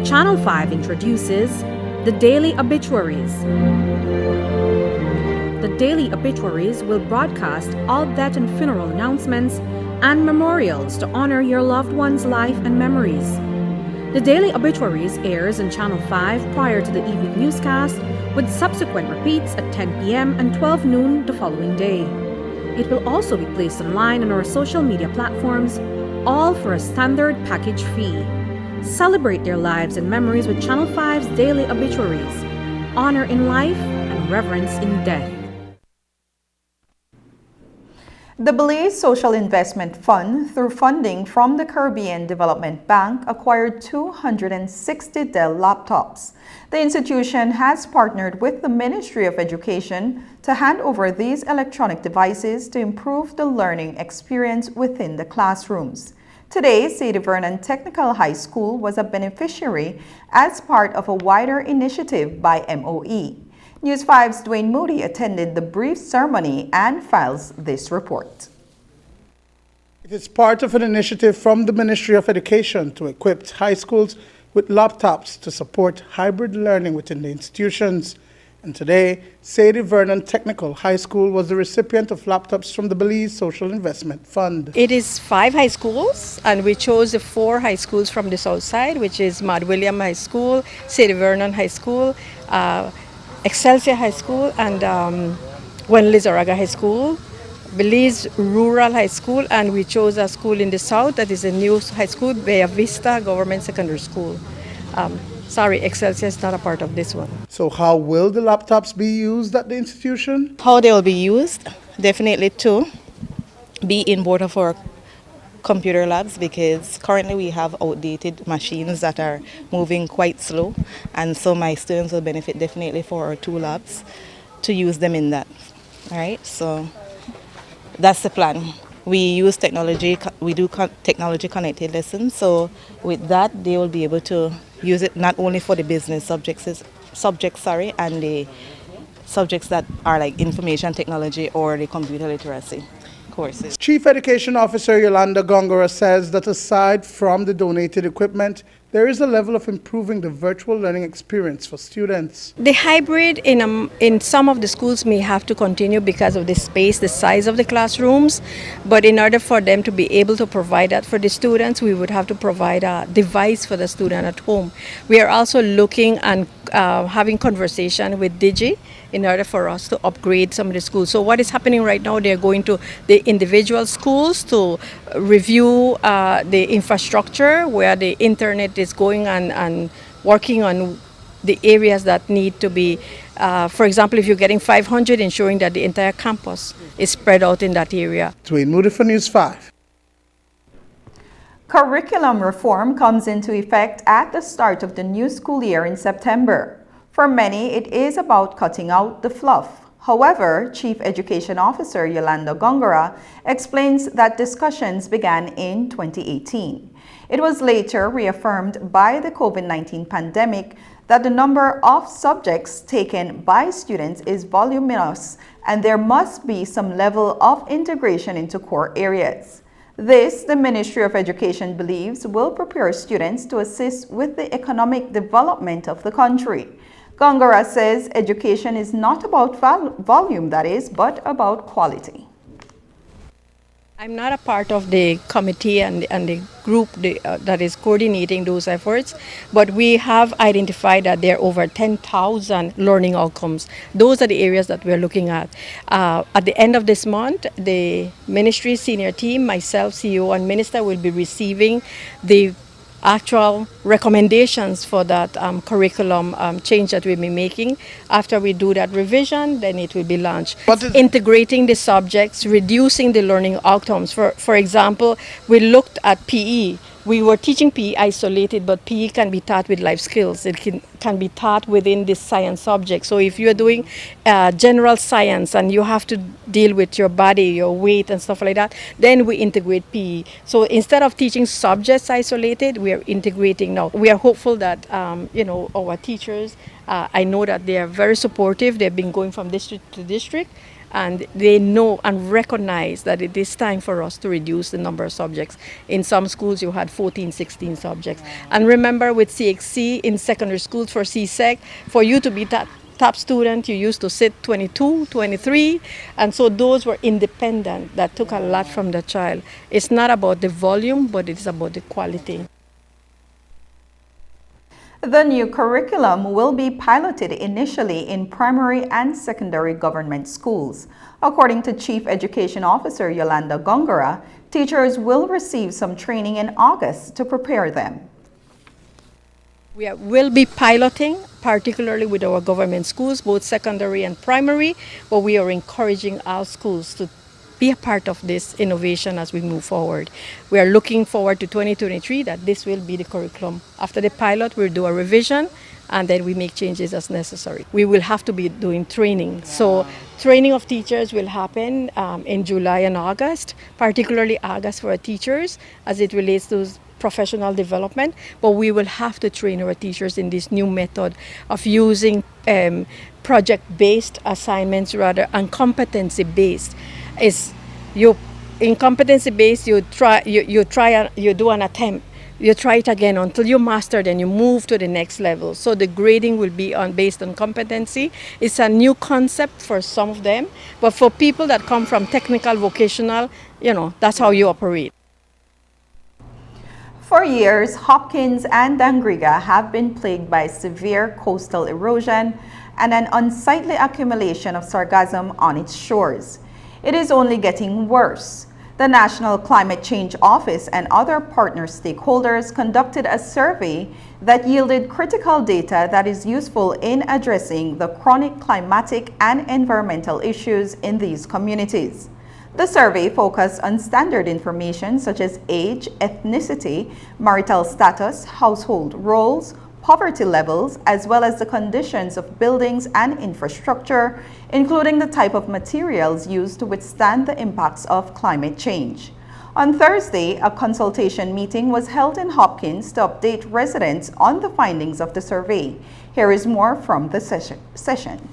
Channel 5 introduces the Daily Obituaries. The Daily Obituaries will broadcast all death and funeral announcements and memorials to honor your loved one's life and memories. The Daily Obituaries airs on Channel 5 prior to the evening newscast, with subsequent repeats at 10 p.m. and 12 noon the following day. It will also be placed online on our social media platforms, all for a standard package fee. Celebrate their lives and memories with Channel 5's Daily Obituaries. Honor in life and reverence in death. The Belize Social Investment Fund, through funding from the Caribbean Development Bank, acquired 260 Dell laptops. The institution has partnered with the Ministry of Education to hand over these electronic devices to improve the learning experience within the classrooms. Today, St. Vernon Technical High School was a beneficiary as part of a wider initiative by MOE. News 5's Dwayne Moody attended the brief ceremony and files this report. It is part of an initiative from the Ministry of Education to equip high schools with laptops to support hybrid learning within the institutions. And today, St. Vernon Technical High School was the recipient of laptops from the Belize Social Investment Fund. It is 5 high schools, and we chose the 4 high schools from the south side, which is Mad William High School, St. Vernon High School, Excelsior High School, and Lizaraga High School, Belize Rural High School, and we chose a school in the south that is a new high school, Bay Vista Government Secondary School. Sorry, Excelsior is not a part of this one. So how will the laptops be used at the institution? How they will be used? Definitely to be in both of our computer labs, because currently we have outdated machines that are moving quite slow, and so my students will benefit definitely for our 2 labs to use them in that. All right, so that's the plan. We use technology, we do technology connected lessons, so with that they will be able to use it not only for the business subjects, and the subjects that are like information technology or the computer literacy courses. Chief Education Officer Yolanda Gongora says that aside from the donated equipment, there is a level of improving the virtual learning experience for students. The hybrid in some of the schools may have to continue because of the space, the size of the classrooms, but in order for them to be able to provide that for the students, we would have to provide a device for the student at home. We are also looking and having conversation with Digi in order for us to upgrade some of the schools. So what is happening right now, they're going to the individual schools to review the infrastructure where the internet is going and working on the areas that need to be, for example, if you're getting 500, ensuring that the entire campus is spread out in that area. Dwayne Moody for News 5. Curriculum reform comes into effect at the start of the new school year in September. For many, it is about cutting out the fluff. However, Chief Education Officer Yolanda Gongora explains that discussions began in 2018. It was later reaffirmed by the COVID-19 pandemic that the number of subjects taken by students is voluminous and there must be some level of integration into core areas. This, the Ministry of Education believes, will prepare students to assist with the economic development of the country. Gongora says education is not about volume, that is, but about quality. I'm not a part of the committee and the group that is coordinating those efforts, but we have identified that there are over 10,000 learning outcomes. Those are the areas that we're looking at. At the end of this month, the ministry senior team, myself, CEO, and minister will be receiving the actual recommendations for that curriculum change that we'll be making. After we do that revision, then it will be launched. Integrating the subjects, reducing the learning outcomes. For example, we looked at PE. We were teaching PE isolated, but PE can be taught with life skills. It can be taught within this science subject. So if you're doing general science and you have to deal with your body, your weight and stuff like that, then we integrate PE. So instead of teaching subjects isolated, we are integrating now. We are hopeful that our teachers, I know that they are very supportive. They've been going from district to district, and they know and recognize that it is time for us to reduce the number of subjects. In some schools, you had 14, 16 subjects. And remember, with CXC in secondary schools for CSEC, for you to be that top student, you used to sit 22, 23, and so those were independent. That took a lot from the child. It's not about the volume, but it's about the quality. The new curriculum will be piloted initially in primary and secondary government schools. According to Chief Education Officer Yolanda Gongora, teachers will receive some training in August to prepare them. We will be piloting, particularly with our government schools, both secondary and primary, but we are encouraging our schools to be a part of this innovation as we move forward. We are looking forward to 2023 that this will be the curriculum. After the pilot, we'll do a revision and then we make changes as necessary. We will have to be doing training. So training of teachers will happen in July and August, particularly August for our teachers as it relates to professional development, but we will have to train our teachers in this new method of using project-based assignments rather and competency-based. Is you in competency-based, you do an attempt, you try it again until you master, then you move to the next level. So the grading will be based on competency. It's a new concept for some of them, but for people that come from technical, vocational, that's how you operate. For years, Hopkins and Dangriga have been plagued by severe coastal erosion and an unsightly accumulation of sargassum on its shores. It is only getting worse. The National Climate Change Office and other partner stakeholders conducted a survey that yielded critical data that is useful in addressing the chronic climatic and environmental issues in these communities. The survey focused on standard information such as age, ethnicity, marital status, household roles, poverty levels, as well as the conditions of buildings and infrastructure, including the type of materials used to withstand the impacts of climate change. On Thursday, a consultation meeting was held in Hopkins to update residents on the findings of the survey. Here is more from the session.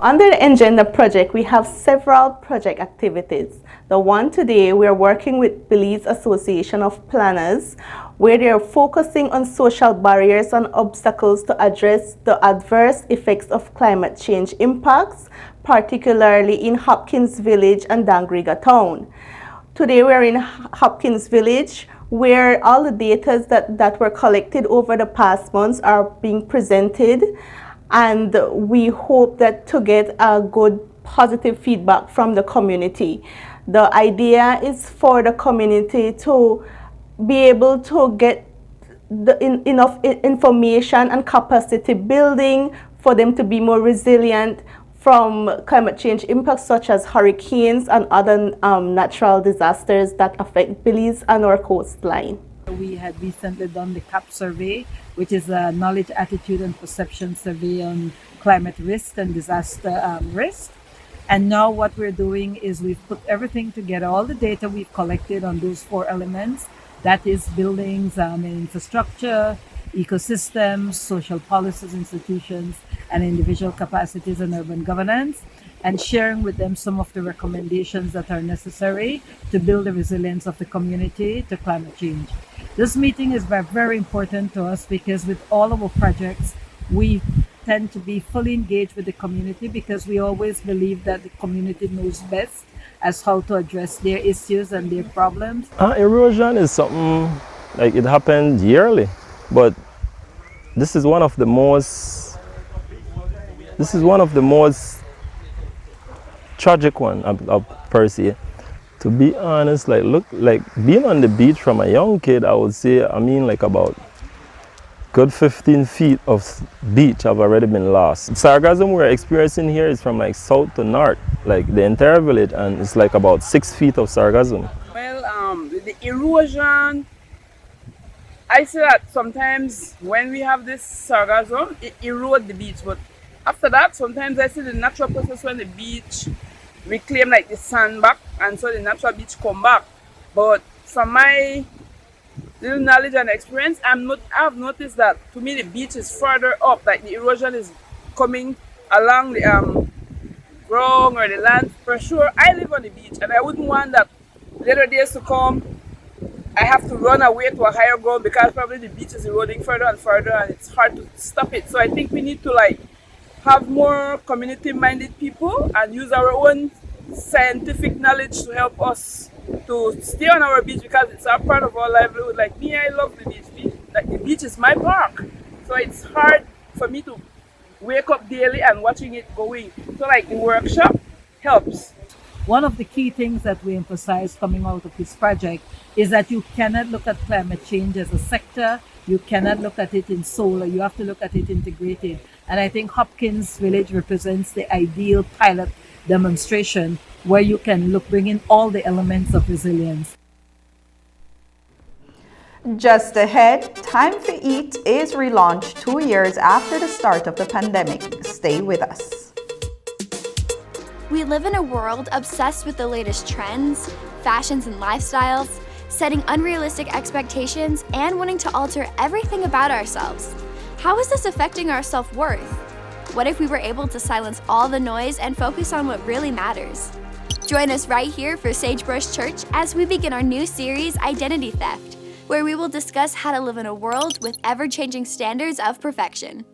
Under the Agenda project, we have several project activities. The one today, we are working with Belize Association of Planners, where they are focusing on social barriers and obstacles to address the adverse effects of climate change impacts, particularly in Hopkins Village and Dangriga Town. Today we are in Hopkins Village, where all the data that were collected over the past months are being presented, and we hope that to get a good positive feedback from the community. The idea is for the community to be able to get enough information and capacity building for them to be more resilient from climate change impacts such as hurricanes and other natural disasters that affect Belize and our coastline. We had recently done the CAP survey, which is a knowledge, attitude and perception survey on climate risk and disaster risk. And now what we're doing is we've put everything together, all the data we've collected on those 4 elements, that is buildings and infrastructure, ecosystems, social policies, institutions, and individual capacities and urban governance, and sharing with them some of the recommendations that are necessary to build the resilience of the community to climate change. This meeting is very important to us because with all of our projects, we tend to be fully engaged with the community because we always believe that the community knows best as how to address their issues and their problems. Erosion is something like it happens yearly, but this is one of the most tragic one per se. To be honest, like being on the beach from a young kid, I would say, like about good 15 feet of beach have already been lost. Sargassum we're experiencing here is from like south to north, like the entire village, and it's like about 6 feet of sargassum. Well, the erosion, I say that sometimes when we have this sargassum, it erodes the beach, but after that, sometimes I see the natural process when the beach reclaim like the sand back, and so the natural beach come back. But from my little knowledge and experience, I've noticed that to me the beach is further up, like the erosion is coming along the ground or the land. For sure, I live on the beach, and I wouldn't want that later days to come I have to run away to a higher ground because probably the beach is eroding further and further, and it's hard to stop it. So I think we need to have more community-minded people and use our own scientific knowledge to help us to stay on our beach because it's a part of our livelihood. Like me, I love the beach. Like the beach is my park. So it's hard for me to wake up daily and watching it going. So like the workshop helps. One of the key things that we emphasize coming out of this project is that you cannot look at climate change as a sector. You cannot look at it in solo. You have to look at it integrated. And I think Hopkins Village represents the ideal pilot demonstration where you can bring in all the elements of resilience. Just ahead, Time to Eat is relaunched 2 years after the start of the pandemic. Stay with us. We live in a world obsessed with the latest trends, fashions, and lifestyles, setting unrealistic expectations and wanting to alter everything about ourselves. How is this affecting our self-worth? What if we were able to silence all the noise and focus on what really matters? Join us right here for Sagebrush Church as we begin our new series, Identity Theft, where we will discuss how to live in a world with ever-changing standards of perfection.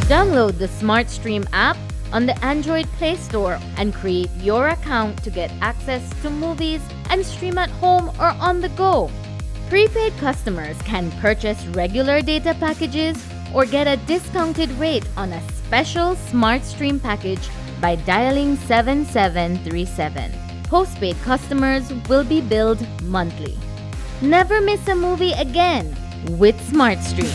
Download the SmartStream app on the Android Play Store and create your account to get access to movies and stream at home or on the go. Prepaid customers can purchase regular data packages or get a discounted rate on a special SmartStream package by dialing 7737. Postpaid customers will be billed monthly. Never miss a movie again with SmartStream.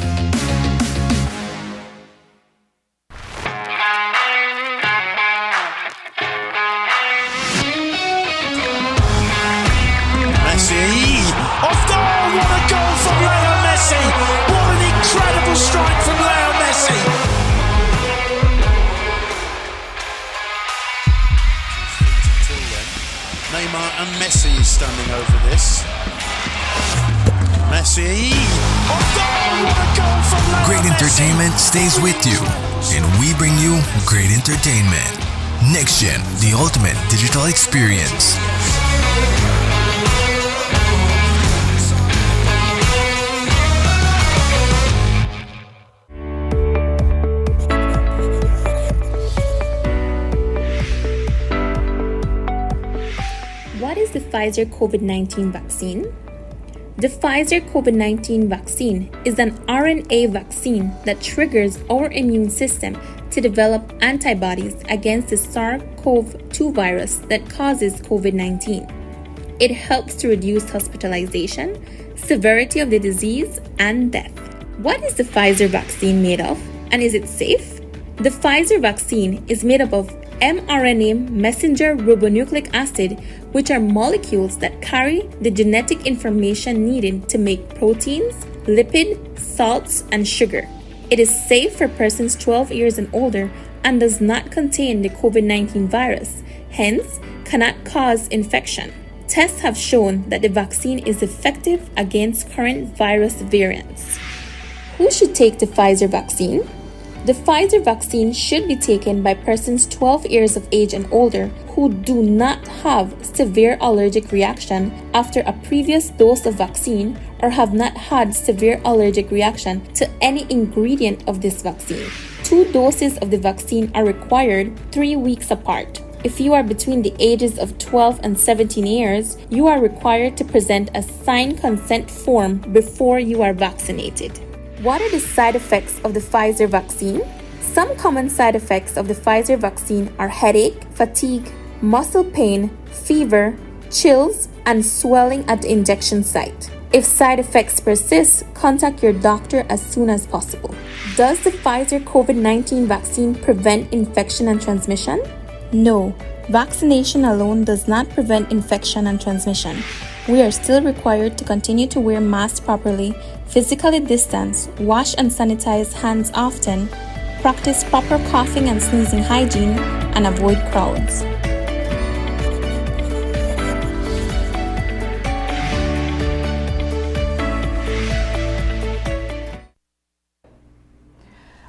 Neymar and Messi standing over this. Messi. Great entertainment stays with you, and we bring you great entertainment. Next Gen, the ultimate digital experience. What is the Pfizer COVID-19 vaccine? The Pfizer COVID-19 vaccine is an RNA vaccine that triggers our immune system to develop antibodies against the SARS-CoV-2 virus that causes COVID-19. It helps to reduce hospitalization, severity of the disease, and death. What is the Pfizer vaccine made of, and is it safe? The Pfizer vaccine is made up of mRNA messenger ribonucleic acid, which are molecules that carry the genetic information needed to make proteins, lipid, salts, and sugar. It is safe for persons 12 years and older and does not contain the COVID-19 virus, hence cannot cause infection. Tests have shown that the vaccine is effective against current virus variants. Who should take the Pfizer vaccine? The Pfizer vaccine should be taken by persons 12 years of age and older who do not have severe allergic reaction after a previous dose of vaccine or have not had severe allergic reaction to any ingredient of this vaccine. 2 doses of the vaccine are required 3 weeks apart. If you are between the ages of 12 and 17 years, you are required to present a signed consent form before you are vaccinated. What are the side effects of the Pfizer vaccine? Some common side effects of the Pfizer vaccine are headache, fatigue, muscle pain, fever, chills, and swelling at the injection site. If side effects persist, contact your doctor as soon as possible. Does the Pfizer COVID-19 vaccine prevent infection and transmission? No, vaccination alone does not prevent infection and transmission. We are still required to continue to wear masks properly, physically distance, wash and sanitize hands often, practice proper coughing and sneezing hygiene, and avoid crowds.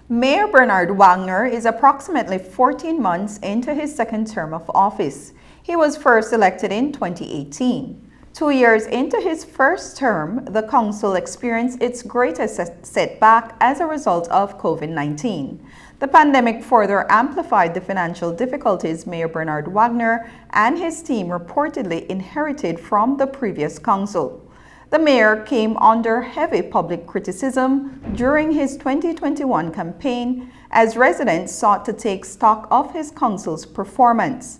Mayor Bernard Wagner is approximately 14 months into his second term of office. He was first elected in 2018. 2 years into his first term, the council experienced its greatest setback as a result of COVID-19. The pandemic further amplified the financial difficulties Mayor Bernard Wagner and his team reportedly inherited from the previous council. The mayor came under heavy public criticism during his 2021 campaign as residents sought to take stock of his council's performance.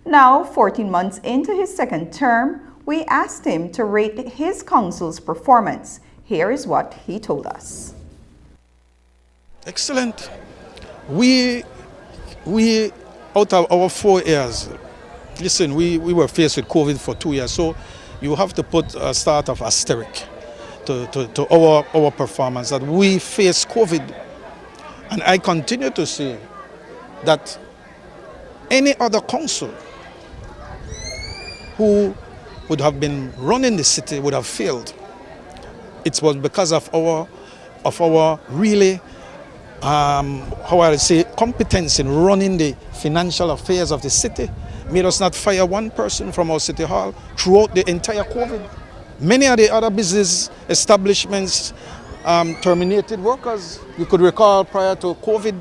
Now, 14 months into his second term, we asked him to rate his council's performance. Here is what he told us. Excellent. We out of our 4 years, listen, we were faced with COVID for 2 years, so you have to put a start of asterisk to our performance, that we faced COVID. And I continue to say that any other council who would have been running the city would have failed. It was because of our really, how I say, competence in running the financial affairs of the city made us not fire one person from our city hall throughout the entire COVID. Many of the other business establishments terminated workers. You could recall prior to COVID,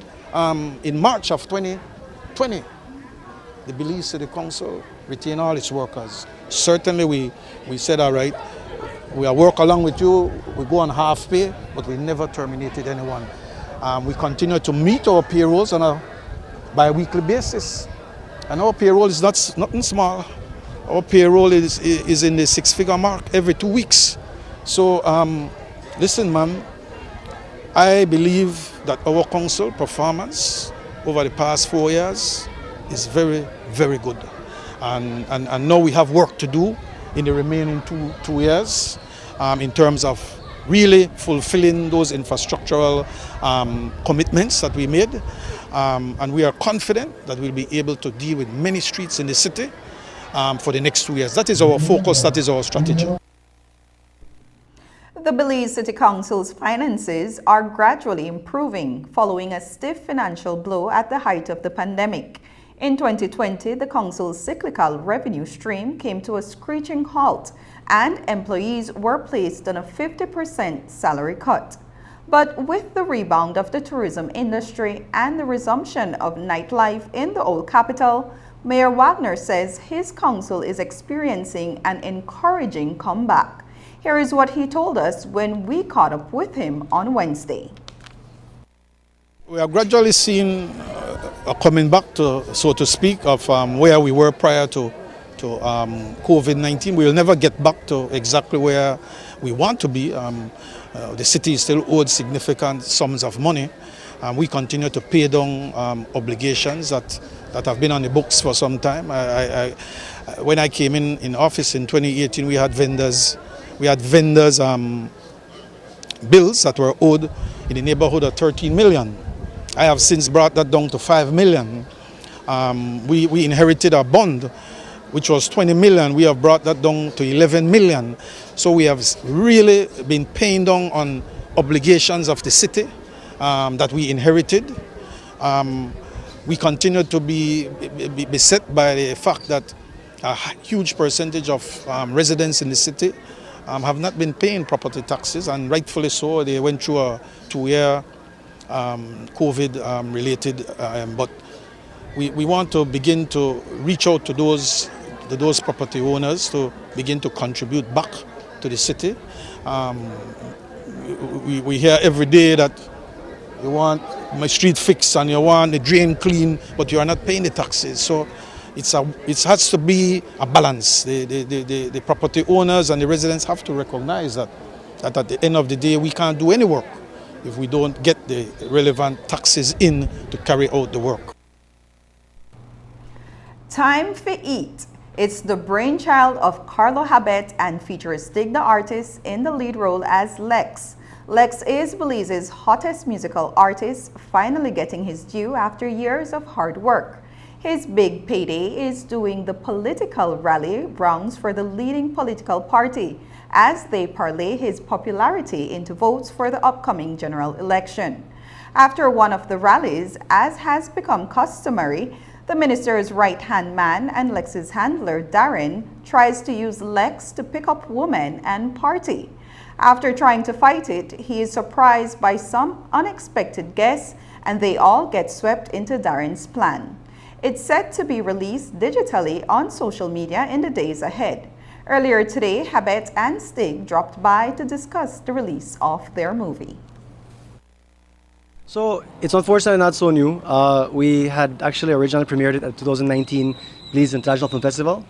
in March of 2020, the Belize City Council retained all its workers. Certainly we said, all right, we'll work along with you, we go on half pay, but we never terminated anyone. We continue to meet our payrolls on a bi-weekly basis. And our payroll is nothing small. Our payroll is in the 6-figure mark every 2 weeks. So listen, ma'am, I believe that our council performance over the past 4 years is very, very good. And now we have work to do in the remaining two years in terms of really fulfilling those infrastructural commitments that we made. And we are confident that we'll be able to deal with many streets in the city for the next 2 years. That is our focus, that is our strategy. The Belize City Council's finances are gradually improving following a stiff financial blow at the height of the pandemic. In 2020, the council's cyclical revenue stream came to a screeching halt, and employees were placed on a 50% salary cut. But with the rebound of the tourism industry and the resumption of nightlife in the old capital, Mayor Wagner says his council is experiencing an encouraging comeback. Here is what he told us when we caught up with him on Wednesday. We are gradually seeing coming back to, so to speak, of where we were prior to COVID-19. We will never get back to exactly where we want to be. The city is still owed significant sums of money. We continue to pay down obligations that have been on the books for some time. When I came in office in 2018, we had vendors bills that were owed in the neighborhood of 13 million. I have since brought that down to 5 million. We inherited a bond which was 20 million. We have brought that down to 11 million. So we have really been paying down on obligations of the city that we inherited. We continue to be beset by the fact that a huge percentage of residents in the city have not been paying property taxes, and rightfully so. They went through a 2-year COVID related, but we want to begin to reach out to those property owners to begin to contribute back to the city. We hear every day that you want my street fixed and you want the drain clean, but you are not paying the taxes. So it has to be a balance. The property owners and the residents have to recognize that at the end of the day we can't do any work if we don't get the relevant taxes in to carry out the work. Time for Eat. It's the brainchild of Carlo Habet and features Dig the Artist in the lead role as Lex. Lex is Belize's hottest musical artist, finally getting his due after years of hard work. His big payday is doing the political rally rounds for the leading political party as they parlay his popularity into votes for the upcoming general election. After one of the rallies, as has become customary, the minister's right-hand man and Lex's handler, Darren, tries to use Lex to pick up women and party. After trying to fight it, he is surprised by some unexpected guests, and they all get swept into Darren's plan. It's set to be released digitally on social media in the days ahead. Earlier today, Habet and Stig dropped by to discuss the release of their movie. So it's unfortunately not so new. We had actually originally premiered it at 2019 Belize International Film Festival.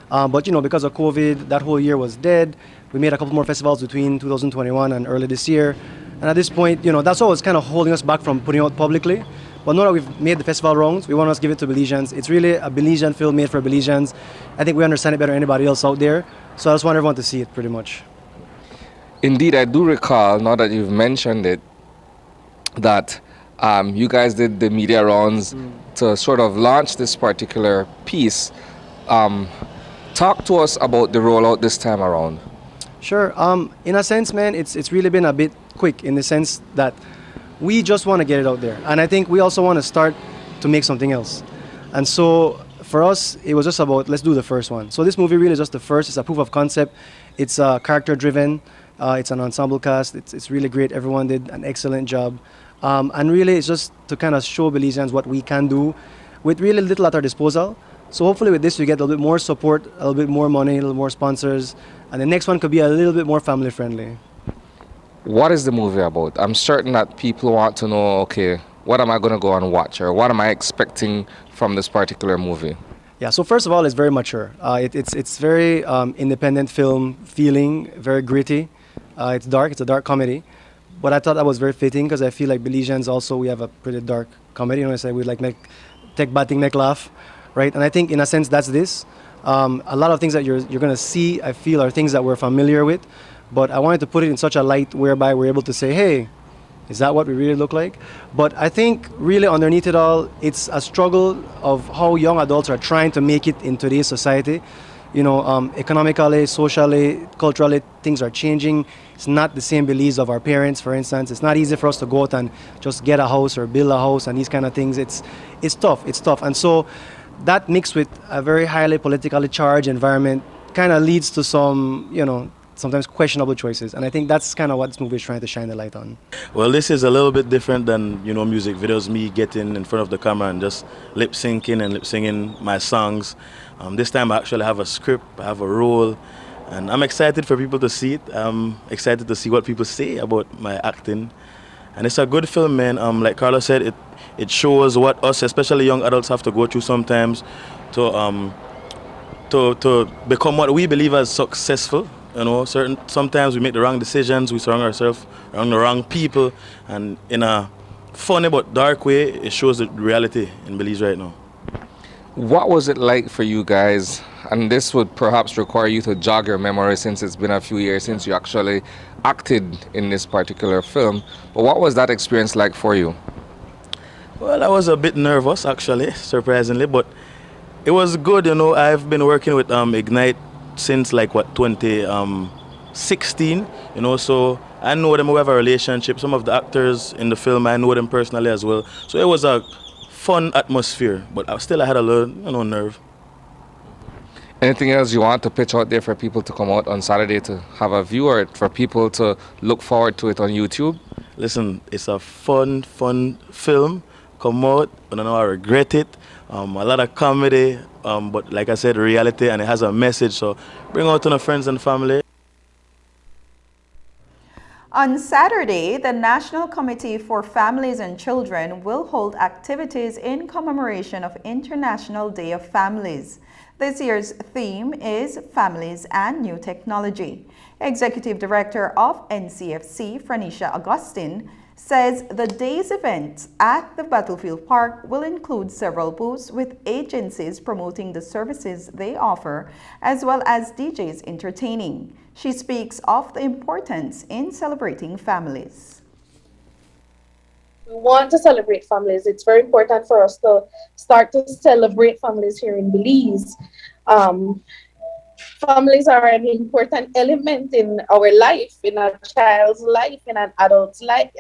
But because of COVID, that whole year was dead. We made a couple more festivals between 2021 and early this year. And at this point, that's what was kind of holding us back from putting it out publicly. But now that we've made the festival rounds, we want to give it to Belizeans. It's really a Belizean film made for Belizeans. I think we understand it better than anybody else out there. So I just want everyone to see it pretty much. Indeed, I do recall, now that you've mentioned it, that you guys did the media rounds to sort of launch this particular piece. Talk to us about the rollout this time around. Sure. In a sense, man, it's really been a bit quick in the sense that we just want to get it out there. And I think we also want to start to make something else. And so for us, it was just about, let's do the first one. So this movie really is just the first. It's a proof of concept. It's character driven. It's an ensemble cast. It's really great. Everyone did an excellent job. And really, it's just to kind of show Belizeans what we can do with really little at our disposal. So hopefully with this, we get a little bit more support, a little bit more money, a little more sponsors. And the next one could be a little bit more family friendly. What is the movie about? I'm certain that people want to know, okay, what am I going to go and watch, or what am I expecting from this particular movie? Yeah, so first of all, it's very mature. It's very independent film feeling, very gritty. It's dark, it's a dark comedy. But I thought that was very fitting because I feel like Belizeans also, we have a pretty dark comedy. I say we like take bad thing, make laugh, right? And I think in a sense that's this. A lot of things that you're going to see, I feel, are things that we're familiar with. But I wanted to put it in such a light whereby we're able to say, hey, Is that what we really look like? But I think really underneath it all, it's a struggle of how young adults are trying to make it in today's society. You know, economically, socially, culturally, things are changing. It's not the same beliefs of our parents, for instance. It's not easy for us to go out and just get a house or build a house and these kind of things. It's tough. And so that mixed with a very highly politically charged environment kind of leads to some, you know, sometimes questionable choices. And I think that's kind of what this movie is trying to shine the light on. Well, this is a little bit different than, you know, music videos, me getting in front of the camera and just lip syncing and lip singing my songs. This time I actually have a script, I have a role, and I'm excited for people to see it. I'm excited to see what people say about my acting. And it's a good film, man. Like Carlos said, it shows what us, especially young adults, have to go through sometimes to become what we believe as successful. You know, sometimes we make the wrong decisions, we surround ourselves around the wrong people, and in a funny but dark way, it shows the reality in Belize right now. What was it like for you guys? And this would perhaps require you to jog your memory since it's been a few years since you actually acted in this particular film. But what was that experience like for you? Well, I was a bit nervous, actually, surprisingly, but it was good. You know, I've been working with Ignite since like 2016, you know, so I know them, we have a relationship. Some of the actors in the film, I know them personally as well. So it was a fun atmosphere, but I had a little, you know, nerve. Anything else you want to pitch out there for people to come out on Saturday to have a view, or for people to look forward to it on YouTube? Listen, it's a fun film. Come out, I don't know, I regret it. A lot of comedy, but like I said, reality, and it has a message, so bring out to your friends and family. On Saturday, the National Committee for Families and Children will hold activities in commemoration of International Day of Families. This year's theme is Families and New Technology. Executive Director of NCFC, Franisha Augustine, says the day's event at the Battlefield Park will include several booths with agencies promoting the services they offer, as well as DJs entertaining. She speaks of the importance in celebrating families. We want to celebrate families. It's very important for us to start to celebrate families here in Belize. Families are an important element in our life, in a child's life, in an adult's life.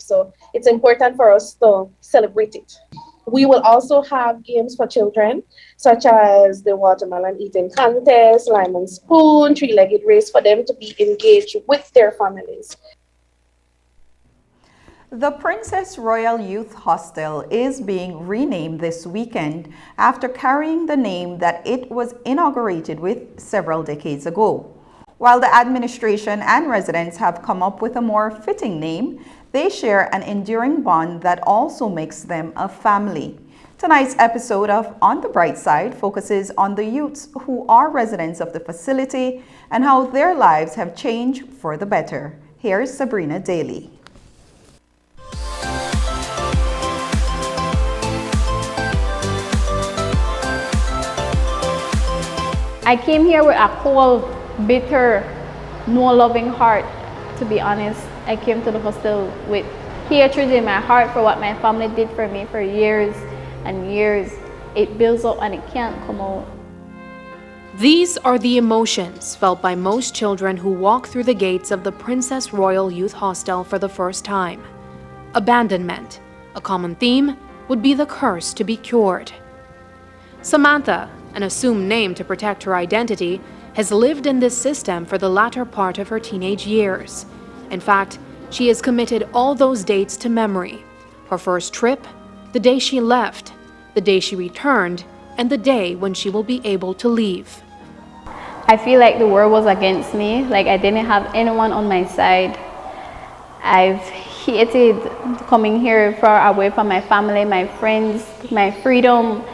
So it's important for us to celebrate it. We will also have games for children, such as the watermelon eating contest, lime and spoon, three-legged race, for them to be engaged with their families. The Princess Royal Youth Hostel is being renamed this weekend after carrying the name that it was inaugurated with several decades ago. While the administration and residents have come up with a more fitting name, they share an enduring bond that also makes them a family. Tonight's episode of On the Bright Side focuses on the youths who are residents of the facility and how their lives have changed for the better. Here's Sabrina Daly. I came here with a cold, bitter, no loving heart, to be honest. I came to the hostel with hatred in my heart for what my family did for me for years and years. It builds up and it can't come out. These are the emotions felt by most children who walk through the gates of the Princess Royal Youth Hostel for the first time. Abandonment. A common theme would be the curse to be cured. Samantha, an assumed name to protect her identity, has lived in this system for the latter part of her teenage years. In fact, she has committed all those dates to memory. Her first trip, the day she left, the day she returned, and the day when she will be able to leave. I feel like the world was against me, like I didn't have anyone on my side. I've hated coming here far away from my family, my friends, my freedom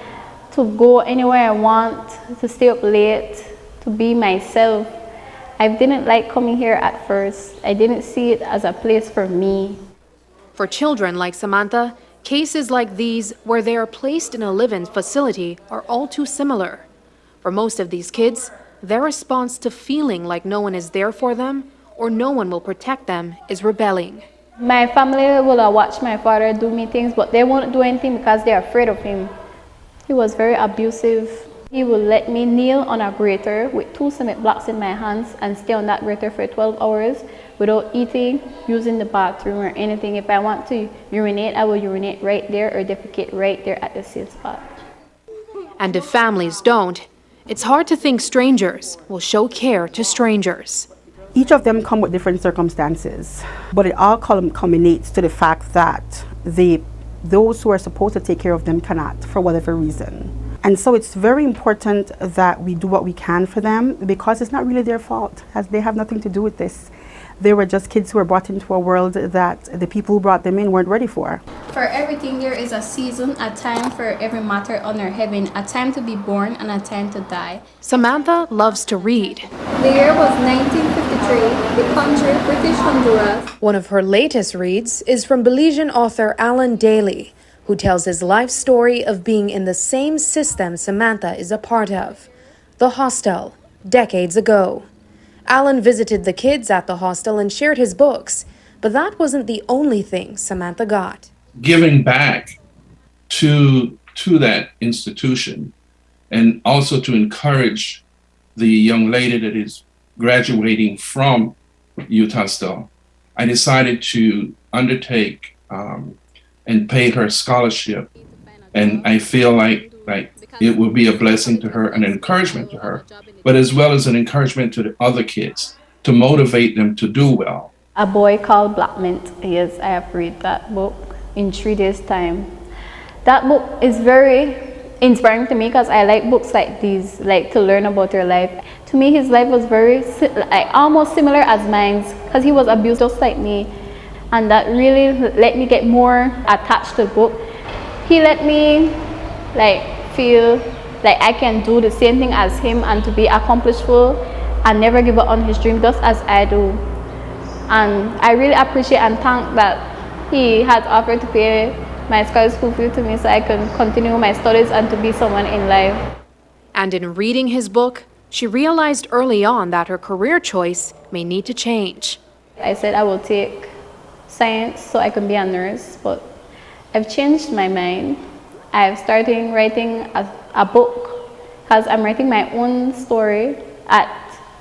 to go anywhere I want, to stay up late, to be myself. I didn't like coming here at first. I didn't see it as a place for me. For children like Samantha, cases like these where they are placed in a live-in facility are all too similar. For most of these kids, their response to feeling like no one is there for them or no one will protect them is rebelling. My family will watch my father do meetings, but they won't do anything because they're afraid of him. He was very abusive. He would let me kneel on a grater with 2 cement blocks in my hands and stay on that grater for 12 hours without eating, using the bathroom or anything. If I want to urinate, I will urinate right there or defecate right there at the same spot. And if families don't, it's hard to think strangers will show care to strangers. Each of them come with different circumstances, but it all culminates to the fact that those who are supposed to take care of them cannot, for whatever reason. And so it's very important that we do what we can for them, because it's not really their fault, as they have nothing to do with this. They were just kids who were brought into a world that the people who brought them in weren't ready for. For everything, there is a season, a time for every matter under heaven, a time to be born and a time to die. Samantha loves to read. The year was 1953, the country, British Honduras. One of her latest reads is from Belizean author Alan Daly, who tells his life story of being in the same system Samantha is a part of, the hostel, decades ago. Alan visited the kids at the hostel and shared his books, but that wasn't the only thing Samantha got. Giving back to that institution, and also to encourage the young lady that is graduating from Youth Hostel, I decided to undertake and pay her scholarship. And I feel like it will be a blessing to her, an encouragement to her, but as well as an encouragement to the other kids to motivate them to do well. A Boy Called Black Mint. Yes, I have read that book in 3 days' time. That book is very inspiring to me because I like books like these, like to learn about your life. To me, his life was very almost similar as mine, because he was abused just like me, and that really let me get more attached to the book. He let me feel like I can do the same thing as him and to be accomplishful and never give up on his dream just as I do. And I really appreciate and thank that he has offered to pay my school fee to me so I can continue my studies and to be someone in life. And in reading his book, she realized early on that her career choice may need to change. I said I will take science so I can be a nurse, but I've changed my mind. I've started writing a book because I'm writing my own story at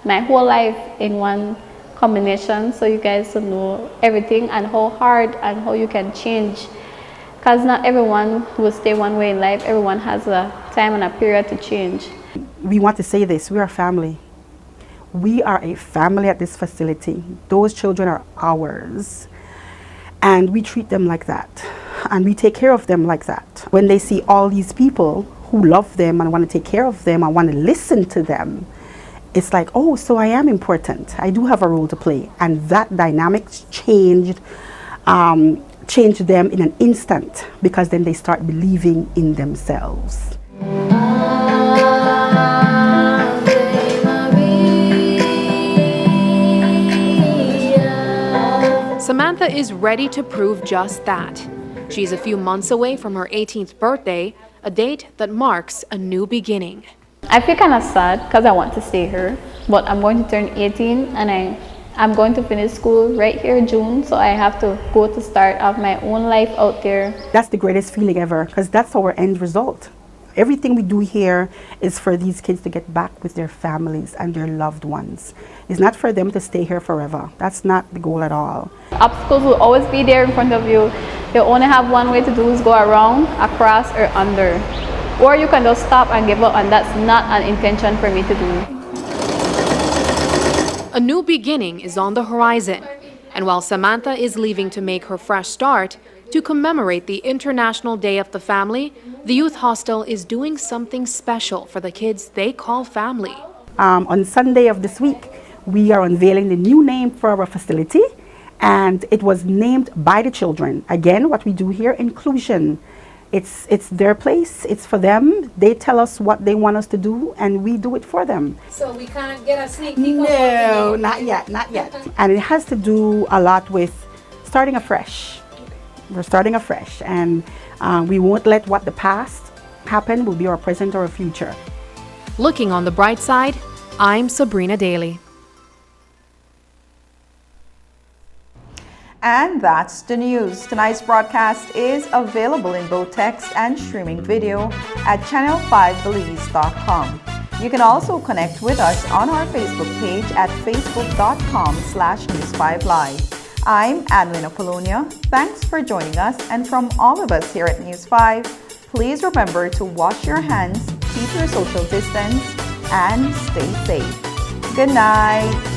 my whole life in one combination, so you guys will know everything and how hard and how you can change. Because not everyone will stay one way in life. Everyone has a time and a period to change. We want to say this, we are family. We are a family at this facility. Those children are ours. And we treat them like that. And we take care of them like that. When they see all these people who love them and want to take care of them and want to listen to them, it's like, oh, so I am important. I do have a role to play. And that dynamic changed them in an instant, because then they start believing in themselves. Samantha is ready to prove just that. She's a few months away from her 18th birthday, a date that marks a new beginning. I feel kind of sad because I want to stay here, but I'm going to turn 18 and I'm going to finish school right here in June, so I have to go to start off my own life out there. That's the greatest feeling ever, because that's our end result. Everything we do here is for these kids to get back with their families and their loved ones. It's not for them to stay here forever. That's not the goal at all. Obstacles will always be there in front of you. You only have one way to do is go around, across, or under. Or you can just stop and give up, and that's not an intention for me to do. A new beginning is on the horizon, and while Samantha is leaving to make her fresh start, to commemorate the International Day of the Family, the Youth Hostel is doing something special for the kids they call family. On Sunday of this week, we are unveiling the new name for our facility, and it was named by the children. Again, what we do here, inclusion. It's their place, it's for them. They tell us what they want us to do, and we do it for them. So we can't get a sneak peek? No, not yet, not yet. And it has to do a lot with starting afresh. We're starting afresh, and we won't let what the past happen. Will be our present or our future. Looking on the bright side, I'm Sabrina Daly. And that's the news. Tonight's broadcast is available in both text and streaming video at channel5belize.com. You can also connect with us on our Facebook page at facebook.com/News5Live. I'm Adeline Apollonia. Thanks for joining us, and from all of us here at News 5, please remember to wash your hands, keep your social distance, and stay safe. Good night.